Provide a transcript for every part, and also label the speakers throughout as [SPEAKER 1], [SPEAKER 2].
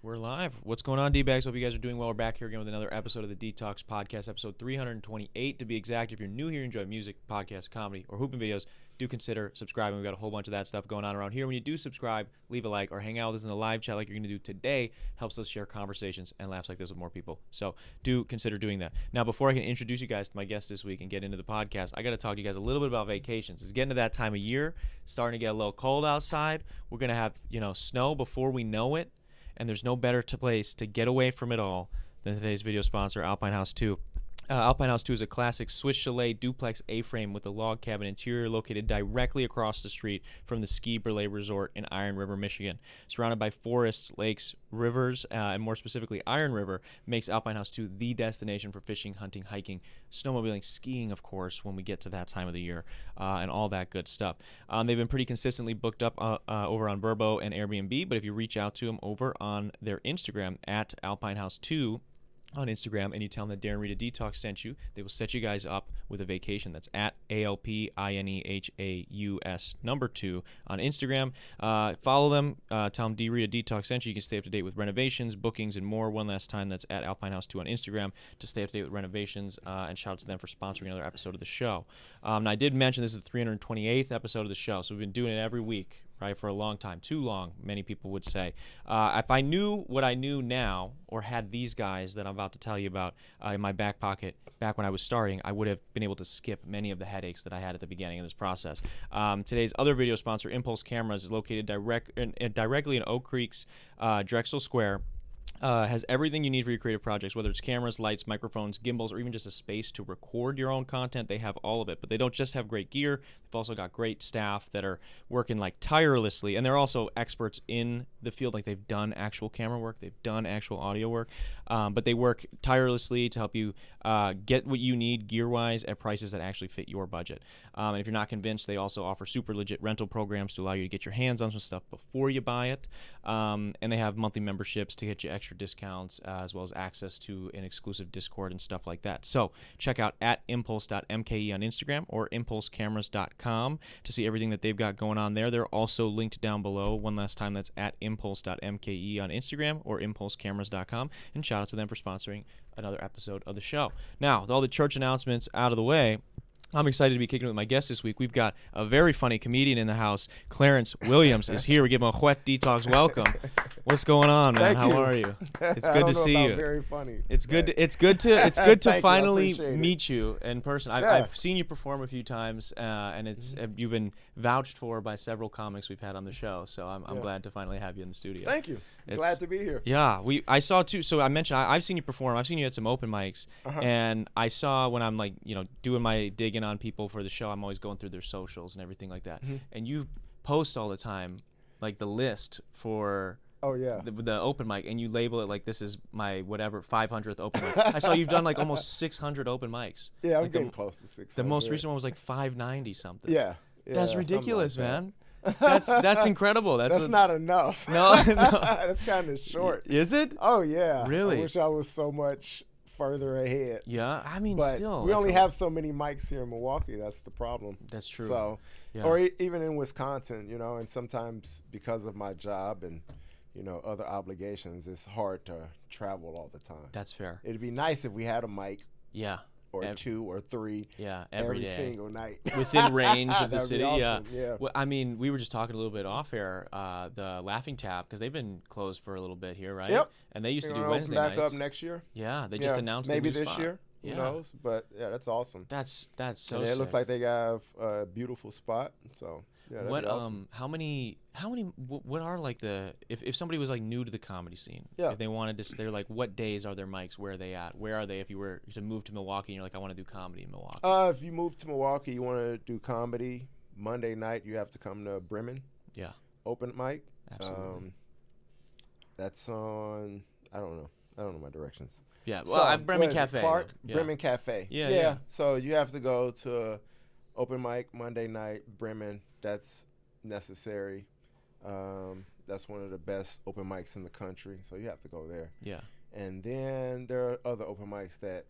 [SPEAKER 1] We're live. What's going on, D-Bags? Hope you guys are doing well. We're back here again with another episode of the Detox Podcast, episode 328 to be exact. If you're new here, enjoy music, podcasts, comedy, or hooping videos, do consider subscribing. We've got a whole bunch of that stuff going on around here. When you do subscribe, leave a like or hang out with us in the live chat like you're going to do today. Helps us share conversations and laughs like this with more people. So do consider doing that. Now, before I can introduce you guys to my guest this week and get into the podcast, I got to talk to you guys a little bit about vacations. It's getting to that time of year, starting to get a little cold outside. We're going to have, snow before we know it. And there's no better place to get away from it all than today's video sponsor, Alpine House 2. Alpine House 2 is a classic Swiss chalet duplex A-frame with a log cabin interior located directly across the street from the Ski Berlay Resort in Iron River, Michigan. Surrounded by forests, lakes, rivers, and more specifically Iron River, makes Alpine House 2 the destination for fishing, hunting, hiking, snowmobiling, skiing, of course, when we get to that time of the year, and all that good stuff. They've been pretty consistently booked up over on Vrbo and Airbnb, but if you reach out to them over on their Instagram at Alpine House 2, on Instagram, and you tell them that Darren Rita Detox sent you, they will set you guys up with a vacation. That's at ALPINEHAUS number 2 on Instagram. Follow them. Tell them D Rita Detox sent you. You can stay up to date with renovations, bookings, and more. One last time, that's at Alpine House 2 on Instagram to stay up to date with renovations, and shout out to them for sponsoring another episode of the show. Now, I did mention this is the 328th episode of the show, so we've been doing it every week, right, for a long time. Too long, many people would say. If I knew what I knew now, or had these guys that I'm about to tell you about in my back pocket back when I was starting, I would have been able to skip many of the headaches that I had at the beginning of this process. Today's other video sponsor, Impulse Cameras, is located directly in Oak Creek's Drexel Square. Has everything you need for your creative projects, whether it's cameras, lights, microphones, gimbals, or even just a space to record your own content. They have all of it, but they don't just have great gear. They've also got great staff that are working like tirelessly, and they're also experts in the field. Like, they've done actual camera work, they've done actual audio work, but they work tirelessly to help you get what you need gear-wise at prices that actually fit your budget. And if you're not convinced, they also offer super legit rental programs to allow you to get your hands on some stuff before you buy it, and they have monthly memberships to get you extra discounts, as well as access to an exclusive Discord and stuff like that. So check out at impulse.mke on Instagram or impulsecameras.com to see everything that they've got going on there. They're also linked down below. One last time, that's at impulse.mke on Instagram or impulsecameras.com. And shout out to them for sponsoring another episode of the show. Now, with all the church announcements out of the way, I'm excited to be kicking it with my guest this week. We've got a very funny comedian in the house. Clarence Williams is here. We give him a wet detox welcome. What's going on, man? How are you? It's good to see you.
[SPEAKER 2] Very funny.
[SPEAKER 1] It's good. It's good to finally
[SPEAKER 2] you.
[SPEAKER 1] meet you in person. I've seen you perform a few times, and you've been vouched for by several comics we've had on the show. So I'm glad to finally have you in the studio.
[SPEAKER 2] Thank you. Glad to be here.
[SPEAKER 1] Yeah, I saw too. So I mentioned I've seen you perform. I've seen you at some open mics, and I saw when I'm doing my digging on people for the show, I'm always going through their socials and everything like that. And you post all the time, like the list for the open mic, and you label it like this is my whatever 500th open mic. I saw you've done like almost 600 open mics.
[SPEAKER 2] Yeah, I'm
[SPEAKER 1] like
[SPEAKER 2] getting close to 600.
[SPEAKER 1] The most recent one was like 590 something.
[SPEAKER 2] Yeah,
[SPEAKER 1] that's ridiculous, like man. That's incredible. That's
[SPEAKER 2] not enough.
[SPEAKER 1] No.
[SPEAKER 2] That's kind of short.
[SPEAKER 1] Is it?
[SPEAKER 2] Oh yeah.
[SPEAKER 1] Really?
[SPEAKER 2] I wish I was so much further ahead.
[SPEAKER 1] Yeah, I mean,
[SPEAKER 2] but
[SPEAKER 1] still.
[SPEAKER 2] We only have so many mics here in Milwaukee. That's the problem.
[SPEAKER 1] That's true.
[SPEAKER 2] So,
[SPEAKER 1] yeah.
[SPEAKER 2] Or even in Wisconsin, and sometimes because of my job and other obligations, it's hard to travel all the time.
[SPEAKER 1] That's fair.
[SPEAKER 2] It'd be nice if we had a mic.
[SPEAKER 1] Yeah.
[SPEAKER 2] Or 2 or 3
[SPEAKER 1] every
[SPEAKER 2] day.
[SPEAKER 1] Single
[SPEAKER 2] night.
[SPEAKER 1] Within range of the city.
[SPEAKER 2] Awesome. Yeah.
[SPEAKER 1] Well, I mean, we were just talking a little bit off air, the Laughing Tap, because they've been closed for a little bit here, right?
[SPEAKER 2] Yep.
[SPEAKER 1] And they used to do Wednesday
[SPEAKER 2] back
[SPEAKER 1] nights.
[SPEAKER 2] up next year.
[SPEAKER 1] Yeah, they just announced
[SPEAKER 2] maybe
[SPEAKER 1] the new
[SPEAKER 2] this
[SPEAKER 1] spot.
[SPEAKER 2] year. Who knows? But yeah, that's awesome.
[SPEAKER 1] That's so
[SPEAKER 2] and
[SPEAKER 1] sick.
[SPEAKER 2] it looks like they have a beautiful spot. So yeah, that'd be awesome.
[SPEAKER 1] What are like if somebody was like new to the comedy scene, if they wanted to, they're like, what days are their mics? Where are they at? Where are they if you were to move to Milwaukee and you're like, I want to do comedy in Milwaukee?
[SPEAKER 2] If you move to Milwaukee, you want to do comedy, Monday night you have to come to Bremen.
[SPEAKER 1] Yeah.
[SPEAKER 2] Open mic.
[SPEAKER 1] Absolutely.
[SPEAKER 2] That's on, I don't know my directions.
[SPEAKER 1] Yeah, well, Bremen Cafe.
[SPEAKER 2] Clark,
[SPEAKER 1] yeah.
[SPEAKER 2] Bremen Cafe.
[SPEAKER 1] Yeah.
[SPEAKER 2] So you have to go to open mic Monday night, Bremen. That's necessary. That's one of the best open mics in the country, so you have to go there.
[SPEAKER 1] Yeah.
[SPEAKER 2] And then there are other open mics that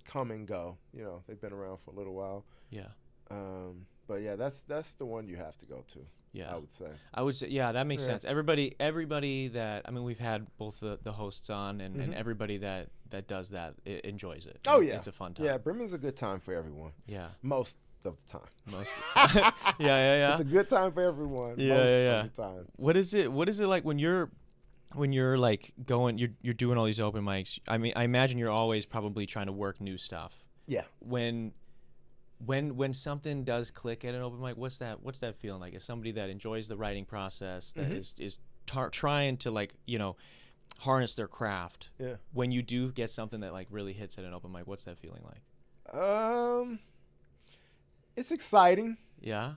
[SPEAKER 2] come and go. They've been around for a little while.
[SPEAKER 1] Yeah.
[SPEAKER 2] But yeah, that's the one you have to go to.
[SPEAKER 1] Yeah.
[SPEAKER 2] I would say.
[SPEAKER 1] I would say, yeah, that makes
[SPEAKER 2] Yeah.
[SPEAKER 1] sense. Everybody that, I mean, we've had both the hosts on, and everybody that does that enjoys it.
[SPEAKER 2] Oh yeah,
[SPEAKER 1] It's a fun time.
[SPEAKER 2] Yeah, Bremen's a good time for everyone.
[SPEAKER 1] Yeah.
[SPEAKER 2] Most of the time.
[SPEAKER 1] Most of the time. Yeah.
[SPEAKER 2] It's a good time for everyone.
[SPEAKER 1] Yeah,
[SPEAKER 2] most
[SPEAKER 1] yeah.
[SPEAKER 2] of the time.
[SPEAKER 1] What is it like when you're like going, you're doing all these open mics? I mean, I imagine you're always probably trying to work new stuff.
[SPEAKER 2] Yeah.
[SPEAKER 1] When something does click at an open mic, what's that feeling like? As somebody that enjoys the writing process, that is trying to, like, you know, harness their craft.
[SPEAKER 2] Yeah.
[SPEAKER 1] When you do get something that like really hits at an open mic, what's that feeling like?
[SPEAKER 2] It's exciting.
[SPEAKER 1] Yeah.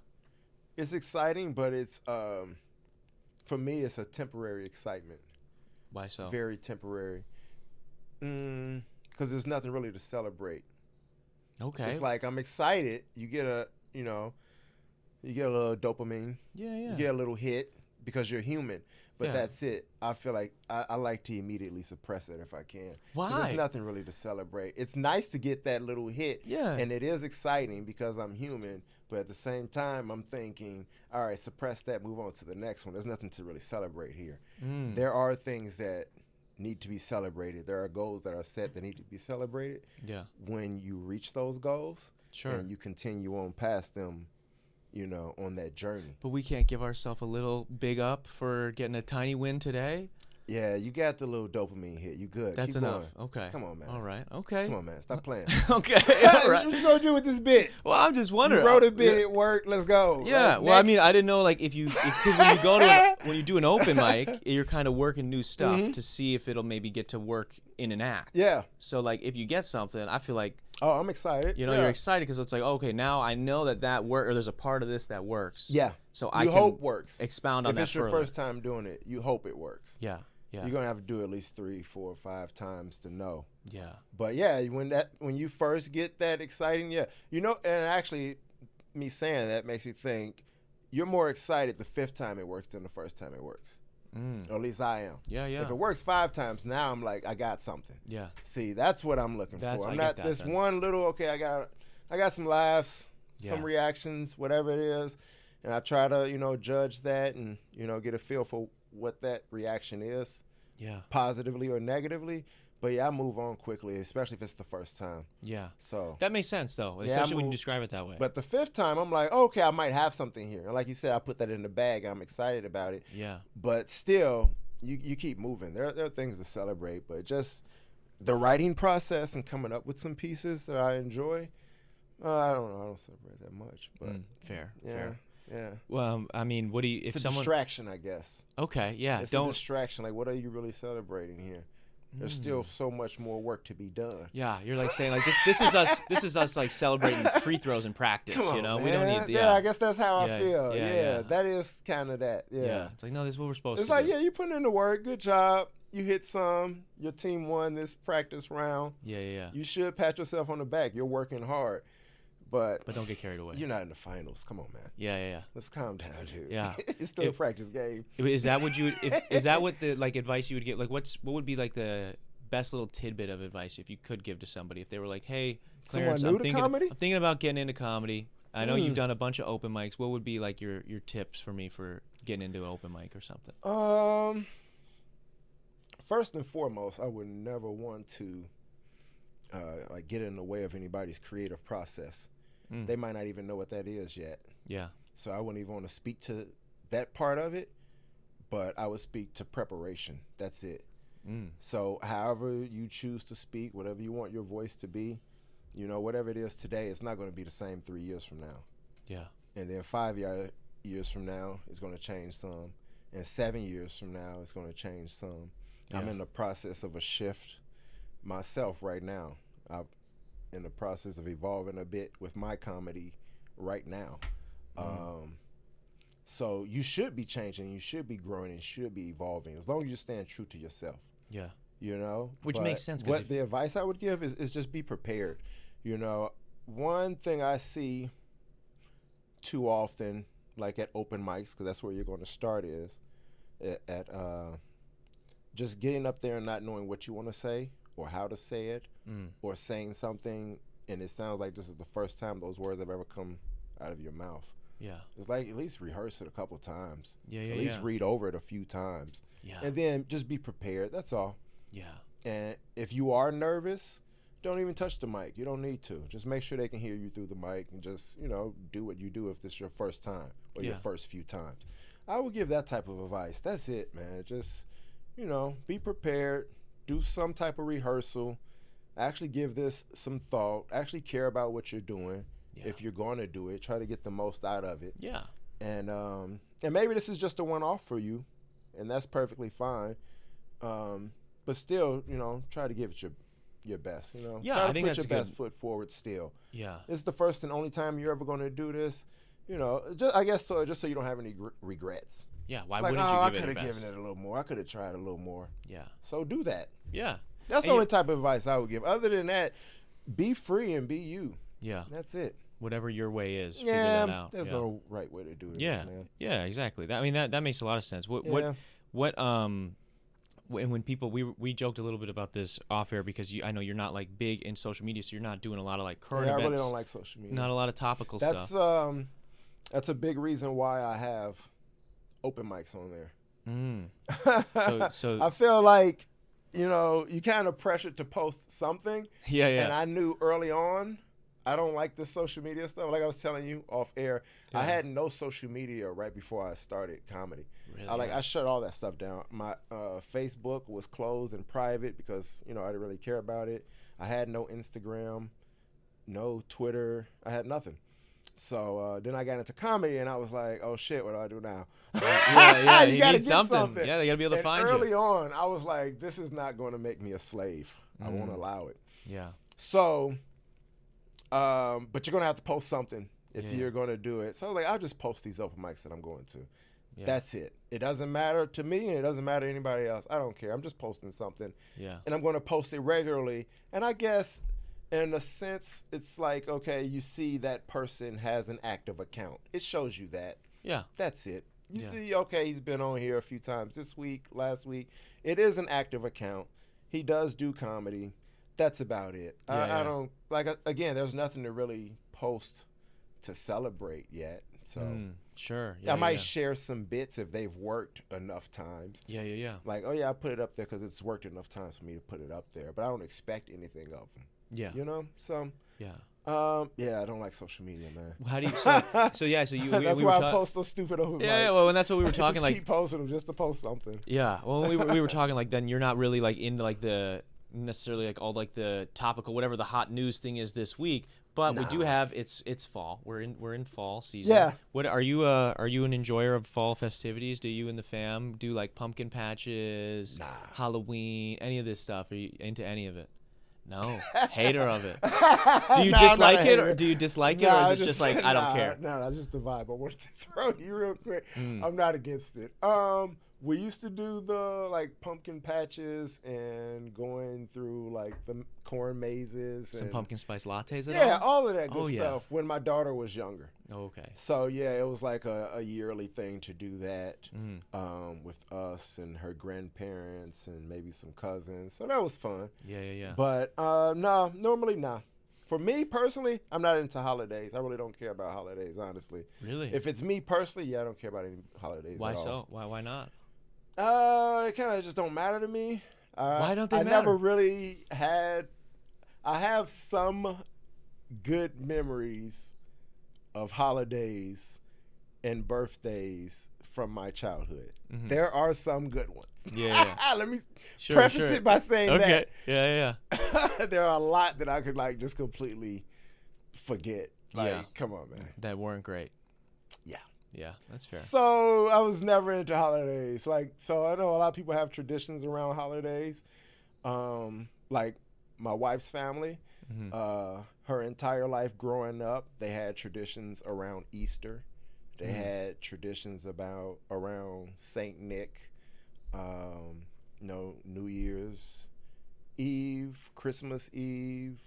[SPEAKER 2] It's exciting, but it's for me, it's a temporary excitement.
[SPEAKER 1] Why so?
[SPEAKER 2] Very temporary. Because there's nothing really to celebrate.
[SPEAKER 1] Okay.
[SPEAKER 2] It's like I'm excited. You get a little dopamine.
[SPEAKER 1] Yeah.
[SPEAKER 2] You get a little hit because you're human. But that's it. I feel like I like to immediately suppress it if I can.
[SPEAKER 1] Why?
[SPEAKER 2] There's nothing really to celebrate. It's nice to get that little hit.
[SPEAKER 1] Yeah.
[SPEAKER 2] And it is exciting because I'm human. But at the same time, I'm thinking, all right, suppress that, move on to the next one. There's nothing to really celebrate here. There are things that need to be celebrated. There are goals that are set that need to be celebrated.
[SPEAKER 1] Yeah.
[SPEAKER 2] When you reach those goals,
[SPEAKER 1] Sure.
[SPEAKER 2] and you continue on past them, you know, on that journey.
[SPEAKER 1] But we can't give ourselves a little big up for getting a tiny win today?
[SPEAKER 2] Yeah, you got the little dopamine hit. You good.
[SPEAKER 1] That's
[SPEAKER 2] Keep
[SPEAKER 1] enough.
[SPEAKER 2] going.
[SPEAKER 1] Okay.
[SPEAKER 2] Come on, man.
[SPEAKER 1] All right. Okay.
[SPEAKER 2] Come on, man. Stop playing.
[SPEAKER 1] Okay. All right.
[SPEAKER 2] What you gonna do with this bit?
[SPEAKER 1] Well, I'm just wondering.
[SPEAKER 2] You wrote a bit at work. Let's go.
[SPEAKER 1] Yeah.
[SPEAKER 2] Like,
[SPEAKER 1] Well, I mean,
[SPEAKER 2] next.
[SPEAKER 1] I didn't know, like, because when you go when you do an open mic, you're kind of working new stuff to see if it'll maybe get to work in an act.
[SPEAKER 2] Yeah.
[SPEAKER 1] So, like, if you get something, I feel like,
[SPEAKER 2] Oh, I'm excited.
[SPEAKER 1] you know, you're excited because it's like, okay, now I know that work, or there's a part of this that works.
[SPEAKER 2] Yeah.
[SPEAKER 1] So
[SPEAKER 2] You
[SPEAKER 1] I can
[SPEAKER 2] hope works.
[SPEAKER 1] expound on
[SPEAKER 2] If
[SPEAKER 1] that
[SPEAKER 2] it's your
[SPEAKER 1] further.
[SPEAKER 2] first time doing it, you hope it works.
[SPEAKER 1] Yeah. Yeah.
[SPEAKER 2] You're gonna have to do it at least 3, 4, 5 times to know.
[SPEAKER 1] Yeah.
[SPEAKER 2] But yeah, when you first get that exciting, yeah, you know, and actually, me saying that makes you think you're more excited the 5th time it works than the first time it works. Or at least I am.
[SPEAKER 1] Yeah. Yeah.
[SPEAKER 2] If it works 5 times, now I'm like, I got something.
[SPEAKER 1] Yeah.
[SPEAKER 2] See, that's what I'm looking
[SPEAKER 1] That's-
[SPEAKER 2] for.
[SPEAKER 1] I
[SPEAKER 2] I'm
[SPEAKER 1] get
[SPEAKER 2] not
[SPEAKER 1] that
[SPEAKER 2] this
[SPEAKER 1] then.
[SPEAKER 2] one little. Okay, I got some laughs, some
[SPEAKER 1] Yeah.
[SPEAKER 2] reactions, whatever it is, and I try to, you know, judge that and, you know, get a feel for what that reaction is,
[SPEAKER 1] Yeah.
[SPEAKER 2] positively or negatively. But yeah, I move on quickly, especially if it's the first time.
[SPEAKER 1] Yeah.
[SPEAKER 2] So,
[SPEAKER 1] That makes sense, though,
[SPEAKER 2] Yeah,
[SPEAKER 1] especially
[SPEAKER 2] I'm
[SPEAKER 1] when you
[SPEAKER 2] a-
[SPEAKER 1] describe it that way.
[SPEAKER 2] but the 5th time, I'm like, okay, I might have something here. And like you said, I put that in the bag. I'm excited about it.
[SPEAKER 1] Yeah.
[SPEAKER 2] But still, you keep moving. There are things to celebrate, but just the writing process and coming up with some pieces that I enjoy. I don't know. I don't celebrate that much, but
[SPEAKER 1] Fair.
[SPEAKER 2] yeah,
[SPEAKER 1] Fair.
[SPEAKER 2] yeah.
[SPEAKER 1] Well, I mean, what do you?
[SPEAKER 2] It's
[SPEAKER 1] If
[SPEAKER 2] a
[SPEAKER 1] someone.
[SPEAKER 2] distraction, I guess.
[SPEAKER 1] Okay. Yeah.
[SPEAKER 2] It's a
[SPEAKER 1] Don't.
[SPEAKER 2] distraction. Like, what are you really celebrating here? There's still so much more work to be done.
[SPEAKER 1] Yeah. You're like saying like this is us. This is us like celebrating free throws in practice.
[SPEAKER 2] Come on,
[SPEAKER 1] you know,
[SPEAKER 2] man.
[SPEAKER 1] we don't need.
[SPEAKER 2] Yeah, I guess that's how
[SPEAKER 1] Yeah,
[SPEAKER 2] I feel.
[SPEAKER 1] yeah,
[SPEAKER 2] Yeah,
[SPEAKER 1] yeah.
[SPEAKER 2] that is kind of that. Yeah.
[SPEAKER 1] Yeah. It's like, no, this is what we're supposed
[SPEAKER 2] It's
[SPEAKER 1] to
[SPEAKER 2] like,
[SPEAKER 1] do.
[SPEAKER 2] yeah, you put in the work. Good job. You hit some. Your team won this practice round.
[SPEAKER 1] Yeah.
[SPEAKER 2] You should pat yourself on the back. You're working hard. But
[SPEAKER 1] But don't get carried away.
[SPEAKER 2] you're not in the finals. Come on, man.
[SPEAKER 1] Yeah.
[SPEAKER 2] Let's calm down, dude.
[SPEAKER 1] Yeah.
[SPEAKER 2] It's still a practice game.
[SPEAKER 1] Is that what you? Is that what the like advice you would give? Like, what would be like the best little tidbit of advice if you could give to somebody if they were like, hey, Clarence,
[SPEAKER 2] Someone new
[SPEAKER 1] I'm
[SPEAKER 2] to
[SPEAKER 1] thinking,
[SPEAKER 2] comedy?
[SPEAKER 1] I'm thinking about getting into comedy. I know you've done a bunch of open mics. What would be like your tips for me for getting into an open mic or something?
[SPEAKER 2] First and foremost, I would never want to like get in the way of anybody's creative process. They might not even know what that is yet.
[SPEAKER 1] Yeah.
[SPEAKER 2] So I wouldn't even want to speak to that part of it, but I would speak to preparation. That's it. So however you choose to speak, whatever you want your voice to be, you know, whatever it is today, it's not going to be the same 3 years from now.
[SPEAKER 1] Yeah.
[SPEAKER 2] And then 5 years from now, it's going to change some. And 7 years from now, it's going to change some. I'm
[SPEAKER 1] Yeah.
[SPEAKER 2] in the process of a shift myself right now. I'm in the process of evolving a bit with my comedy right now. So you should be changing, you should be growing, and should be evolving as long as you stand true to yourself.
[SPEAKER 1] Yeah.
[SPEAKER 2] You know,
[SPEAKER 1] Which
[SPEAKER 2] But
[SPEAKER 1] makes sense, 'cause
[SPEAKER 2] What
[SPEAKER 1] if-
[SPEAKER 2] the advice I would give is just be prepared. You know, one thing I see too often, like at open mics, because that's where you're going to start, is at just getting up there and not knowing what you want to say or how to say it, or saying something and it sounds like this is the first time those words have ever come out of your mouth.
[SPEAKER 1] Yeah.
[SPEAKER 2] It's like at least rehearse it a couple times.
[SPEAKER 1] Yeah, yeah,
[SPEAKER 2] At least
[SPEAKER 1] yeah.
[SPEAKER 2] read over it a few times.
[SPEAKER 1] Yeah.
[SPEAKER 2] And then just be prepared. That's all.
[SPEAKER 1] Yeah.
[SPEAKER 2] And if you are nervous, don't even touch the mic. You don't need to. Just make sure they can hear you through the mic and just, do what you do if this is your first time or your first few times. I would give that type of advice. That's it, man. Just, be prepared. Do some type of rehearsal. Actually give this some thought. Actually care about what you're doing. Yeah. If you're going to do it, try to get the most out of it.
[SPEAKER 1] Yeah.
[SPEAKER 2] And maybe this is just a one-off for you, and that's perfectly fine. But still, try to give it your best.
[SPEAKER 1] Yeah,
[SPEAKER 2] try to
[SPEAKER 1] I think
[SPEAKER 2] put
[SPEAKER 1] that's
[SPEAKER 2] your best foot forward. Still,
[SPEAKER 1] yeah.
[SPEAKER 2] This is the first and only time you're ever going to do this. I guess so. Just so you don't have any regrets.
[SPEAKER 1] Yeah. Why
[SPEAKER 2] like,
[SPEAKER 1] wouldn't you
[SPEAKER 2] I
[SPEAKER 1] give it
[SPEAKER 2] could
[SPEAKER 1] your
[SPEAKER 2] have
[SPEAKER 1] best?
[SPEAKER 2] given it a little more. I could have tried a little more.
[SPEAKER 1] Yeah.
[SPEAKER 2] So do that.
[SPEAKER 1] Yeah.
[SPEAKER 2] That's the only type of advice I would give. Other than that, be free and be you.
[SPEAKER 1] Yeah.
[SPEAKER 2] That's it.
[SPEAKER 1] Whatever your way is, figure that out.
[SPEAKER 2] There's no right way to do this, man.
[SPEAKER 1] Yeah, exactly. That makes a lot of sense. When people we joked a little bit about this off air because I know you're not like big in social media, so you're not doing a lot of like current events.
[SPEAKER 2] I really don't like social media.
[SPEAKER 1] Not a lot of topical stuff.
[SPEAKER 2] That's a big reason why I have open mics on there.
[SPEAKER 1] So
[SPEAKER 2] I feel like you kind of pressured to post something.
[SPEAKER 1] Yeah.
[SPEAKER 2] And I knew early on I don't like this social media stuff. Like I was telling you off air, I had no social media right before I started comedy.
[SPEAKER 1] Really?
[SPEAKER 2] I shut all that stuff down. My Facebook was closed and private because I didn't really care about it. I had no Instagram, no Twitter. I had nothing. So then I got into comedy and I was like, oh shit, what do I do now?
[SPEAKER 1] Yeah.
[SPEAKER 2] you gotta
[SPEAKER 1] need
[SPEAKER 2] get
[SPEAKER 1] something. Yeah, they gotta be able to find you.
[SPEAKER 2] Early on, I was like, this is not going to make me a slave. I won't allow it.
[SPEAKER 1] Yeah.
[SPEAKER 2] So, but you're gonna have to post something if you're gonna do it. So I was like, I'll just post these open mics that I'm going to. Yeah. That's it. It doesn't matter to me and it doesn't matter to anybody else. I don't care. I'm just posting something.
[SPEAKER 1] Yeah.
[SPEAKER 2] And I'm going to post it regularly. And I guess in a sense, it's like, okay, you see that person has an active account. It shows you that.
[SPEAKER 1] Yeah.
[SPEAKER 2] That's it. You see, okay, he's been on here a few times this week, last week. It is an active account. He does do comedy. That's about it. I don't, again, there's nothing to really post to celebrate yet. So
[SPEAKER 1] sure.
[SPEAKER 2] I might share some bits if they've worked enough times.
[SPEAKER 1] Yeah.
[SPEAKER 2] Like, oh yeah, I put it up there because it's worked enough times for me to put it up there. But I don't expect anything of them.
[SPEAKER 1] Yeah.
[SPEAKER 2] So.
[SPEAKER 1] Yeah.
[SPEAKER 2] I don't like social media, man.
[SPEAKER 1] How do you? So you.
[SPEAKER 2] That's why I post those stupid open mics.
[SPEAKER 1] Yeah. Well, and that's what we were talking
[SPEAKER 2] just keep posting them just to post something.
[SPEAKER 1] Yeah. Well, we were talking like then you're not really like into like the necessarily like all like the topical whatever the hot news thing is this week. But we do have it's fall. We're in fall season.
[SPEAKER 2] Yeah.
[SPEAKER 1] What are you an enjoyer of fall festivities? Do you and the fam do like pumpkin patches, Halloween, any of this stuff? Are you into any of it? No. Hater of it. Do you dislike it or do you dislike it or is it just like I don't care?
[SPEAKER 2] No, that's just the vibe. I wanted to throw you real quick. I'm not against it. We used to do the like pumpkin patches and going through like the corn mazes.
[SPEAKER 1] Some pumpkin spice lattes
[SPEAKER 2] at all? All of that good
[SPEAKER 1] yeah.
[SPEAKER 2] stuff when my daughter was younger.
[SPEAKER 1] Oh, okay.
[SPEAKER 2] So yeah, it was like a yearly thing to do that with us and her grandparents and maybe some cousins. So that was fun.
[SPEAKER 1] Yeah.
[SPEAKER 2] But no, normally nah. For me personally, I'm not into holidays. I really don't care about holidays, honestly.
[SPEAKER 1] Really?
[SPEAKER 2] If it's me personally, I don't care about any holidays
[SPEAKER 1] Why
[SPEAKER 2] at all.
[SPEAKER 1] so? Why not?
[SPEAKER 2] It kind of just don't matter to me.
[SPEAKER 1] Why don't they matter?
[SPEAKER 2] I never really had. I have some good memories of holidays and birthdays from my childhood. Mm-hmm. There are some good ones.
[SPEAKER 1] Yeah.
[SPEAKER 2] Let me preface it by saying that.
[SPEAKER 1] Okay. Yeah.
[SPEAKER 2] There are a lot that I could like just completely forget. Like, come on, man.
[SPEAKER 1] That weren't great.
[SPEAKER 2] Yeah.
[SPEAKER 1] Yeah, that's fair.
[SPEAKER 2] So I was never into holidays. So I know a lot of people have traditions around holidays. Like my wife's family, her entire life growing up, they had traditions around Easter. They had traditions around Saint Nick, New Year's Eve, Christmas Eve,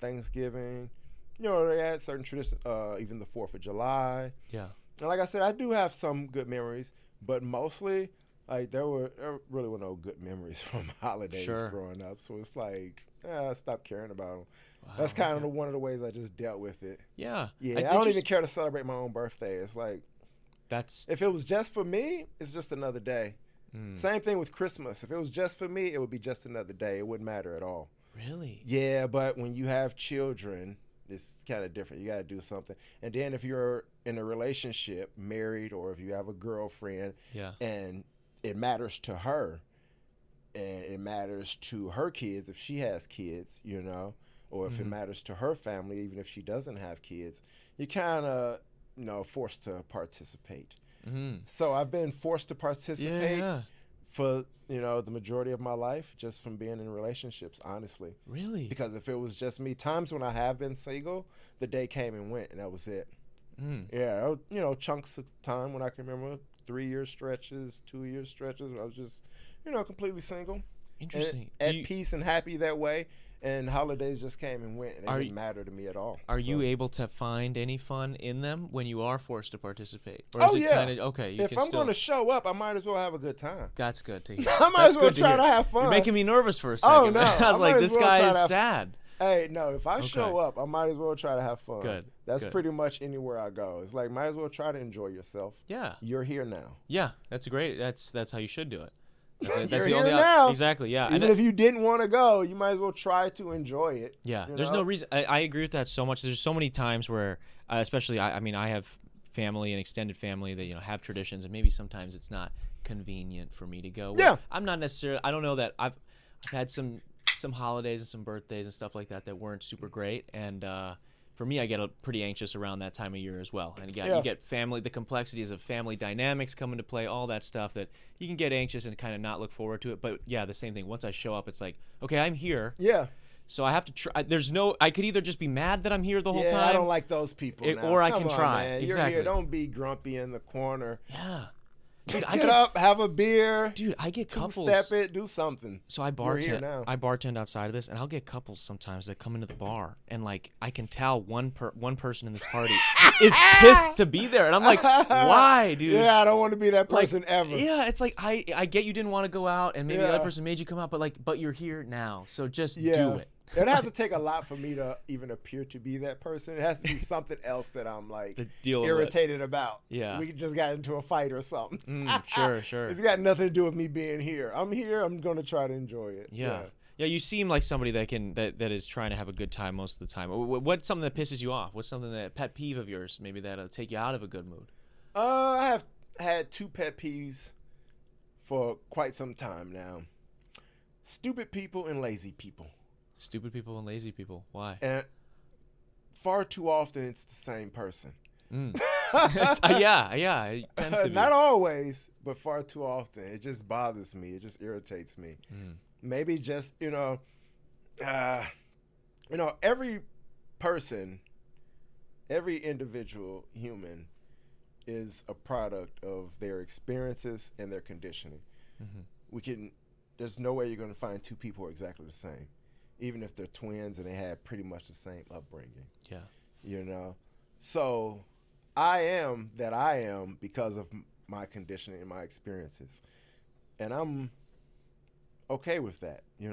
[SPEAKER 2] Thanksgiving. They had certain traditions, even the 4th of July.
[SPEAKER 1] Yeah.
[SPEAKER 2] And like I said, I do have some good memories, but mostly like there really were no good memories from holidays growing up. So it's like, I stopped caring about them.
[SPEAKER 1] Wow,
[SPEAKER 2] That's kind of one of the ways I just dealt with it.
[SPEAKER 1] Yeah.
[SPEAKER 2] Yeah, I don't even care to celebrate my own birthday. It's like, if it was just for me, it's just another day. Same thing with Christmas. If it was just for me, it would be just another day. It wouldn't matter at all.
[SPEAKER 1] Really?
[SPEAKER 2] Yeah, but when you have children, it's kind of different. You got to do something. And then if you're in a relationship, married, or if you have a girlfriend, and it matters to her, and it matters to her kids if she has kids, you know, or if it matters to her family, even if she doesn't have kids, you kind of, you know, forced to participate. So I've been forced to participate for, you know, the majority of my life just from being in relationships, honestly.
[SPEAKER 1] Really?
[SPEAKER 2] Because if it was just me, times when I have been single, the day came and went, and that was it. Yeah, you know, chunks of time when I can remember, 3-year stretches, 2-year stretches, I was just, you know, completely single.
[SPEAKER 1] Interesting.
[SPEAKER 2] At peace and happy that way. And holidays just came and went, and it didn't matter to me at all.
[SPEAKER 1] Are you able to find any fun in them when you are forced to participate?
[SPEAKER 2] Or is it kinda,
[SPEAKER 1] okay.
[SPEAKER 2] If I'm going to show up, I might as well have a good time.
[SPEAKER 1] That's good to hear.
[SPEAKER 2] I might as well try to have fun.
[SPEAKER 1] You're making me nervous for a second.
[SPEAKER 2] Oh, no.
[SPEAKER 1] I was like, this guy is sad.
[SPEAKER 2] Hey, no, if I show up, I might as well try to have fun.
[SPEAKER 1] Good.
[SPEAKER 2] That's pretty much anywhere I go. It's like, might as well try to enjoy yourself.
[SPEAKER 1] Yeah.
[SPEAKER 2] You're here now.
[SPEAKER 1] Yeah, that's great. That's how you should do it.
[SPEAKER 2] That's the only now.
[SPEAKER 1] Exactly, yeah.
[SPEAKER 2] Even if you didn't want to go, you might as well try to enjoy it.
[SPEAKER 1] Yeah, there's no reason. I agree with that so much. There's so many times where, especially, I mean, I have family and extended family that, you know, have traditions, and maybe sometimes it's not convenient for me to go.
[SPEAKER 2] Yeah.
[SPEAKER 1] I'm not necessarily, I don't know that I've had some holidays and some birthdays and stuff like that that weren't super great, and for me, I get pretty anxious around that time of year as well. And you get family, the complexities of family dynamics come into play, all that stuff that you can get anxious and kind of not look forward to it. But yeah, the same thing. Once I show up, it's like, okay, I'm here.
[SPEAKER 2] Yeah.
[SPEAKER 1] So I have to try. I could either just be mad that I'm here the whole time.
[SPEAKER 2] I don't like those people now.
[SPEAKER 1] Or I can try.
[SPEAKER 2] Man.
[SPEAKER 1] Exactly.
[SPEAKER 2] You're here. Don't be grumpy in the corner.
[SPEAKER 1] Yeah.
[SPEAKER 2] Dude, get up, have a beer.
[SPEAKER 1] Dude, I get couples.
[SPEAKER 2] Two-step it, do something.
[SPEAKER 1] So I bartend outside of this, and I'll get couples sometimes that come into the bar, and like I can tell one person in this party is pissed to be there, and I'm like, why, dude?
[SPEAKER 2] Yeah, I don't want to be that person ever.
[SPEAKER 1] Yeah, it's like I get you didn't want to go out, and maybe the other person made you come out, but you're here now, so just do it.
[SPEAKER 2] It'd have to take a lot for me to even appear to be that person. It has to be something else that I'm like irritated about.
[SPEAKER 1] Yeah.
[SPEAKER 2] We just got into a fight or something.
[SPEAKER 1] Sure.
[SPEAKER 2] It's got nothing to do with me being here. I'm here. I'm going to try to enjoy it.
[SPEAKER 1] Yeah, you seem like somebody that is trying to have a good time most of the time. What's something that pisses you off? What's something that pet peeve of yours maybe that'll take you out of a good mood?
[SPEAKER 2] I have had 2 pet peeves for quite some time now. Stupid people and lazy people.
[SPEAKER 1] Stupid people and lazy people. Why?
[SPEAKER 2] And far too often it's the same person.
[SPEAKER 1] Yeah, it tends to be.
[SPEAKER 2] Not always, but far too often. It just bothers me. It just irritates me. Maybe just, every person, every individual human is a product of their experiences and their conditioning. There's no way you're going to find 2 people who are exactly the same, even if they're twins and they had pretty much the same upbringing. Yeah. So I am that I am because of my conditioning and my experiences. And I'm okay with that, I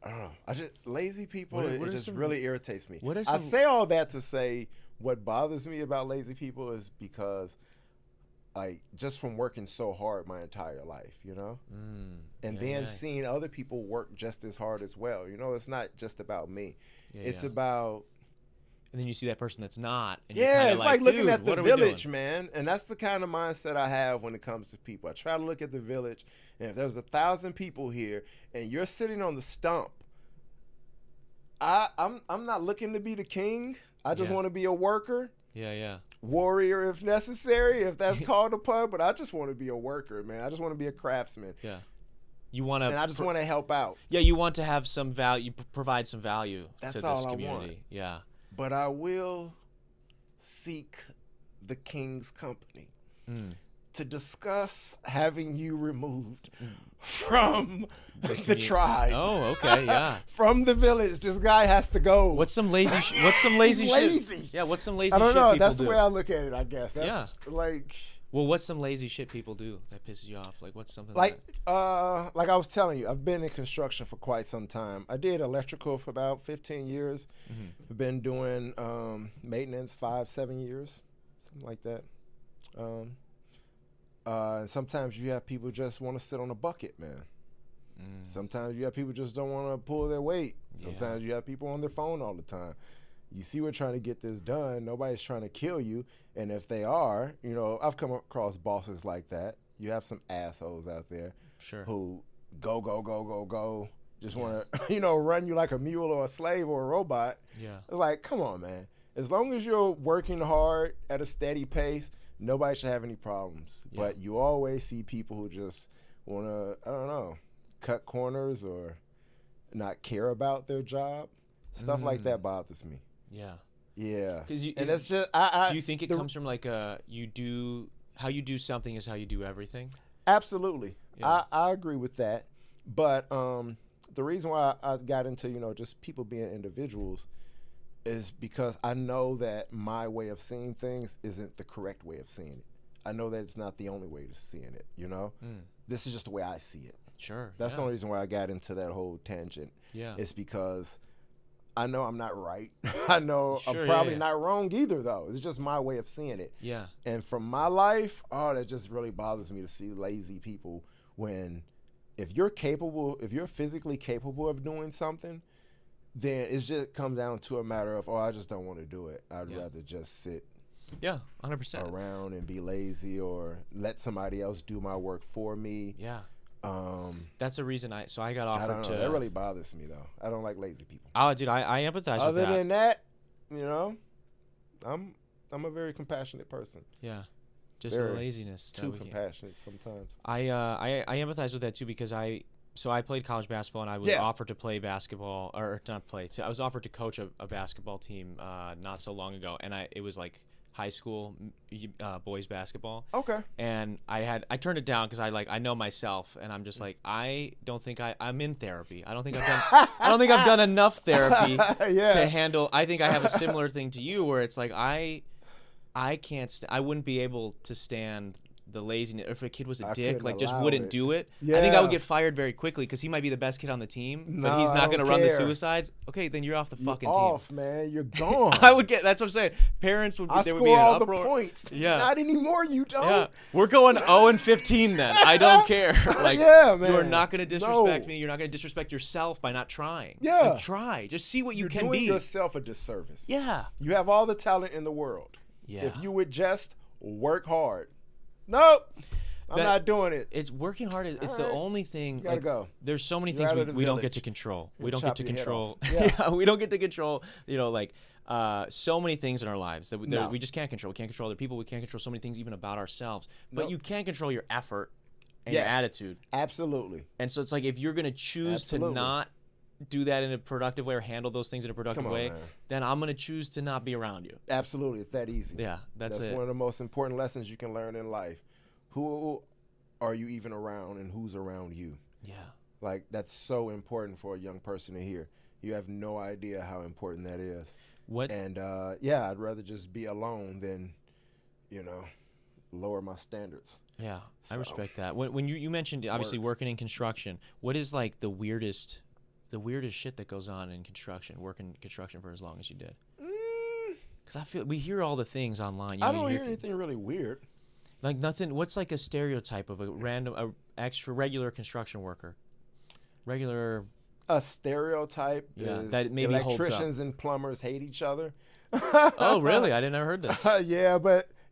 [SPEAKER 2] don't know. Lazy people, it just really irritates me. I say all that to say what bothers me about lazy people is because just from working so hard my entire life, and then seeing other people work just as hard as well. It's not just about me. It's about.
[SPEAKER 1] And then you see that person that's not. And
[SPEAKER 2] it's like looking at the village, man. And that's the kind of mindset I have when it comes to people. I try to look at the village, and if there's 1,000 people here, and you're sitting on the stump, I'm not looking to be the king. I just want to be a worker.
[SPEAKER 1] Yeah.
[SPEAKER 2] Warrior if necessary, if that's called upon, but I just want to be a worker, man. I just want to be a craftsman.
[SPEAKER 1] Yeah. You want to,
[SPEAKER 2] and I just want to help out.
[SPEAKER 1] Yeah, you want to have some value, provide some value to this community. I want. Yeah.
[SPEAKER 2] But I will seek the king's company. to discuss having you removed from the tribe.
[SPEAKER 1] Oh, okay, yeah.
[SPEAKER 2] From the village. This guy has to go.
[SPEAKER 1] What's some lazy lazy
[SPEAKER 2] He's
[SPEAKER 1] shit?
[SPEAKER 2] lazy.
[SPEAKER 1] Yeah, what's some lazy
[SPEAKER 2] I don't
[SPEAKER 1] shit
[SPEAKER 2] know.
[SPEAKER 1] people
[SPEAKER 2] That's
[SPEAKER 1] do?
[SPEAKER 2] the way I look at it, I guess. That's like...
[SPEAKER 1] Well, what's some lazy shit people do that pisses you off? Like, what's something
[SPEAKER 2] like I was telling you, I've been in construction for quite some time. I did electrical for about 15 years. I've been doing maintenance 5-7 years, something like that. And sometimes you have people just want to sit on a bucket, man. Sometimes you have people just don't want to pull their weight. Sometimes you have people on their phone all the time. You see, we're trying to get this done. Nobody's trying to kill you. And if they are, you know, I've come across bosses like that. You have some assholes out there who go, just want to, you know, run you like a mule or a slave or a robot.
[SPEAKER 1] Yeah.
[SPEAKER 2] It's like, come on, man. As long as you're working hard at a steady pace, nobody should have any problems.
[SPEAKER 1] Yeah.
[SPEAKER 2] But you always see people who just want to, I don't know, cut corners or not care about their job. Stuff like that bothers me.
[SPEAKER 1] Yeah.
[SPEAKER 2] Yeah.
[SPEAKER 1] And
[SPEAKER 2] it's just,
[SPEAKER 1] do you think it comes from like how you do something is how you do everything?
[SPEAKER 2] Absolutely.
[SPEAKER 1] Yeah.
[SPEAKER 2] I agree with that. But the reason why I got into, you know, just people being individuals is because I know that my way of seeing things isn't the correct way of seeing it. I know that it's not the only way of seeing it, you know? This is just the way I see it.
[SPEAKER 1] Sure.
[SPEAKER 2] That's the only reason why I got into that whole tangent.
[SPEAKER 1] Yeah.
[SPEAKER 2] It's because I know I'm not right. I know
[SPEAKER 1] Sure,
[SPEAKER 2] I'm probably not wrong either, though. It's just my way of seeing it.
[SPEAKER 1] Yeah.
[SPEAKER 2] And from my life, that just really bothers me to see lazy people when if you're physically capable of doing something, then it just comes down to a matter of, I just don't want to do it. I'd rather just sit
[SPEAKER 1] 100%.
[SPEAKER 2] around and be lazy or let somebody else do my work for me.
[SPEAKER 1] Yeah. That's a reason I got offered
[SPEAKER 2] I don't know.
[SPEAKER 1] to.
[SPEAKER 2] That really bothers me, though. I don't like lazy people.
[SPEAKER 1] Oh, dude, I empathize with that.
[SPEAKER 2] Other than that, you know, I'm a very compassionate person.
[SPEAKER 1] Yeah. Just the laziness.
[SPEAKER 2] Too compassionate sometimes.
[SPEAKER 1] I empathize with that too because I played college basketball and I was offered to play basketball or not play. I was offered to coach a basketball team not so long ago, and it was like high school boys basketball.
[SPEAKER 2] Okay.
[SPEAKER 1] And I turned it down because I know myself, and I'm just like, I don't think I'm in therapy. I don't think I've done enough therapy to handle. I think I have a similar thing to you where it's like I can't I wouldn't be able to stand the laziness. If a kid was a dick, like just wouldn't do it. Yeah. I think I would get fired very quickly because he might be the best kid on the team, but he's not going to run the suicides. Okay, then you're off the fucking team.
[SPEAKER 2] Off, man. You're gone.
[SPEAKER 1] I would get. That's what I'm saying. Parents would be. They would be in an
[SPEAKER 2] all
[SPEAKER 1] uproar.
[SPEAKER 2] the points.
[SPEAKER 1] Yeah.
[SPEAKER 2] Not anymore. You don't.
[SPEAKER 1] Yeah. We're going 0-15 then. I don't care. Like,
[SPEAKER 2] man.
[SPEAKER 1] You are not going to disrespect me. You're not going to disrespect yourself by not trying.
[SPEAKER 2] Yeah.
[SPEAKER 1] Like, try. Just see what you can
[SPEAKER 2] You're
[SPEAKER 1] be.
[SPEAKER 2] doing yourself a disservice.
[SPEAKER 1] Yeah.
[SPEAKER 2] You have all the talent in the world.
[SPEAKER 1] Yeah.
[SPEAKER 2] If you would just work hard. Nope. I'm not doing it.
[SPEAKER 1] It's working hard. It's the only thing.
[SPEAKER 2] You gotta go.
[SPEAKER 1] There's so many things we don't get to control. We don't get to control.
[SPEAKER 2] Yeah.
[SPEAKER 1] We don't get to control. You know, like so many things in our lives that we just can't control. We can't control other people. We can't control so many things even about ourselves. But you can control your effort and your attitude.
[SPEAKER 2] Absolutely.
[SPEAKER 1] And so it's like if you're gonna choose to not do that in a productive way or handle those things in a productive way, man, then I'm gonna choose to not be around you.
[SPEAKER 2] Absolutely. It's that easy.
[SPEAKER 1] Yeah, that's it.
[SPEAKER 2] One of the most important lessons you can learn in life. Who are you even around and who's around you?
[SPEAKER 1] Yeah.
[SPEAKER 2] Like, that's so important for a young person to hear. You have no idea how important that is. And, I'd rather just be alone than, lower my standards.
[SPEAKER 1] Yeah, so, I respect that. When you mentioned, obviously, working in construction, what is, like, the weirdest shit that goes on in construction, working construction for as long as you did? Because we hear all the things online.
[SPEAKER 2] I don't hear anything really weird.
[SPEAKER 1] Like nothing. What's like a stereotype of a regular construction worker?
[SPEAKER 2] A stereotype is
[SPEAKER 1] that maybe
[SPEAKER 2] electricians and plumbers hate each other.
[SPEAKER 1] Oh, really? I didn't ever heard this.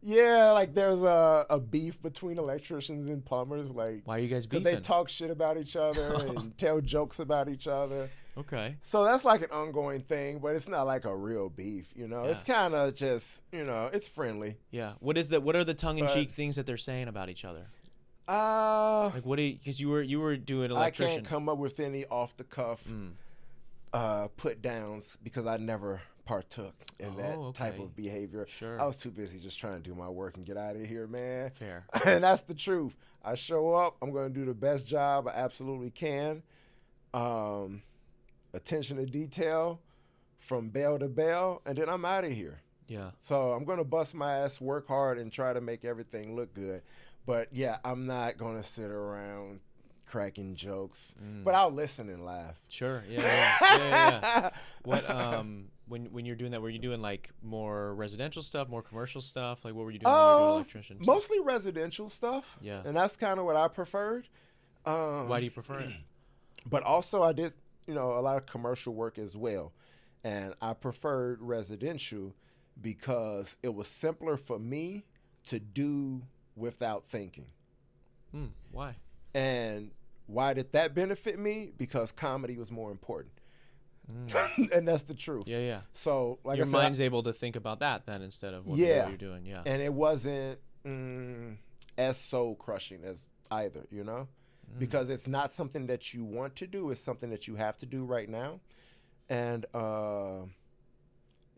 [SPEAKER 2] Like there's a beef between electricians and plumbers. Like,
[SPEAKER 1] why are you guys beefing?
[SPEAKER 2] Because they talk shit about each other and tell jokes about each other.
[SPEAKER 1] Okay.
[SPEAKER 2] So that's like an ongoing thing, but it's not like a real beef, It's kind of just, it's friendly.
[SPEAKER 1] Yeah. What are the tongue-in-cheek things that they're saying about each other? Like because you were doing electrician.
[SPEAKER 2] I can't come up with any off the cuff put downs because I never partook in that type
[SPEAKER 1] okay.
[SPEAKER 2] of behavior.
[SPEAKER 1] Sure.
[SPEAKER 2] I was too busy just trying to do my work and get out of here, man.
[SPEAKER 1] Fair.
[SPEAKER 2] And that's the truth. I show up, I'm going to do the best job I absolutely can. Attention to detail from bell to bell, and then I'm out of here.
[SPEAKER 1] Yeah.
[SPEAKER 2] So I'm going to bust my ass, work hard, and try to make everything look good. But yeah, I'm not going to sit around cracking jokes, but I'll listen and laugh.
[SPEAKER 1] Sure. Yeah. What when you're doing that, were you doing like more residential stuff, more commercial stuff? Like what were you doing when you were doing electrician?
[SPEAKER 2] Mostly residential stuff.
[SPEAKER 1] Yeah.
[SPEAKER 2] And that's kind of what I preferred.
[SPEAKER 1] Why do you prefer it?
[SPEAKER 2] But also I did, a lot of commercial work as well. And I preferred residential because it was simpler for me to do without thinking.
[SPEAKER 1] Why?
[SPEAKER 2] And why did that benefit me? Because comedy was more important. And that's the truth.
[SPEAKER 1] Yeah.
[SPEAKER 2] So, like
[SPEAKER 1] your
[SPEAKER 2] I said,
[SPEAKER 1] mind's able to think about that then instead of what you're doing. Yeah.
[SPEAKER 2] And it wasn't as soul crushing as either, because it's not something that you want to do. It's something that you have to do right now. And,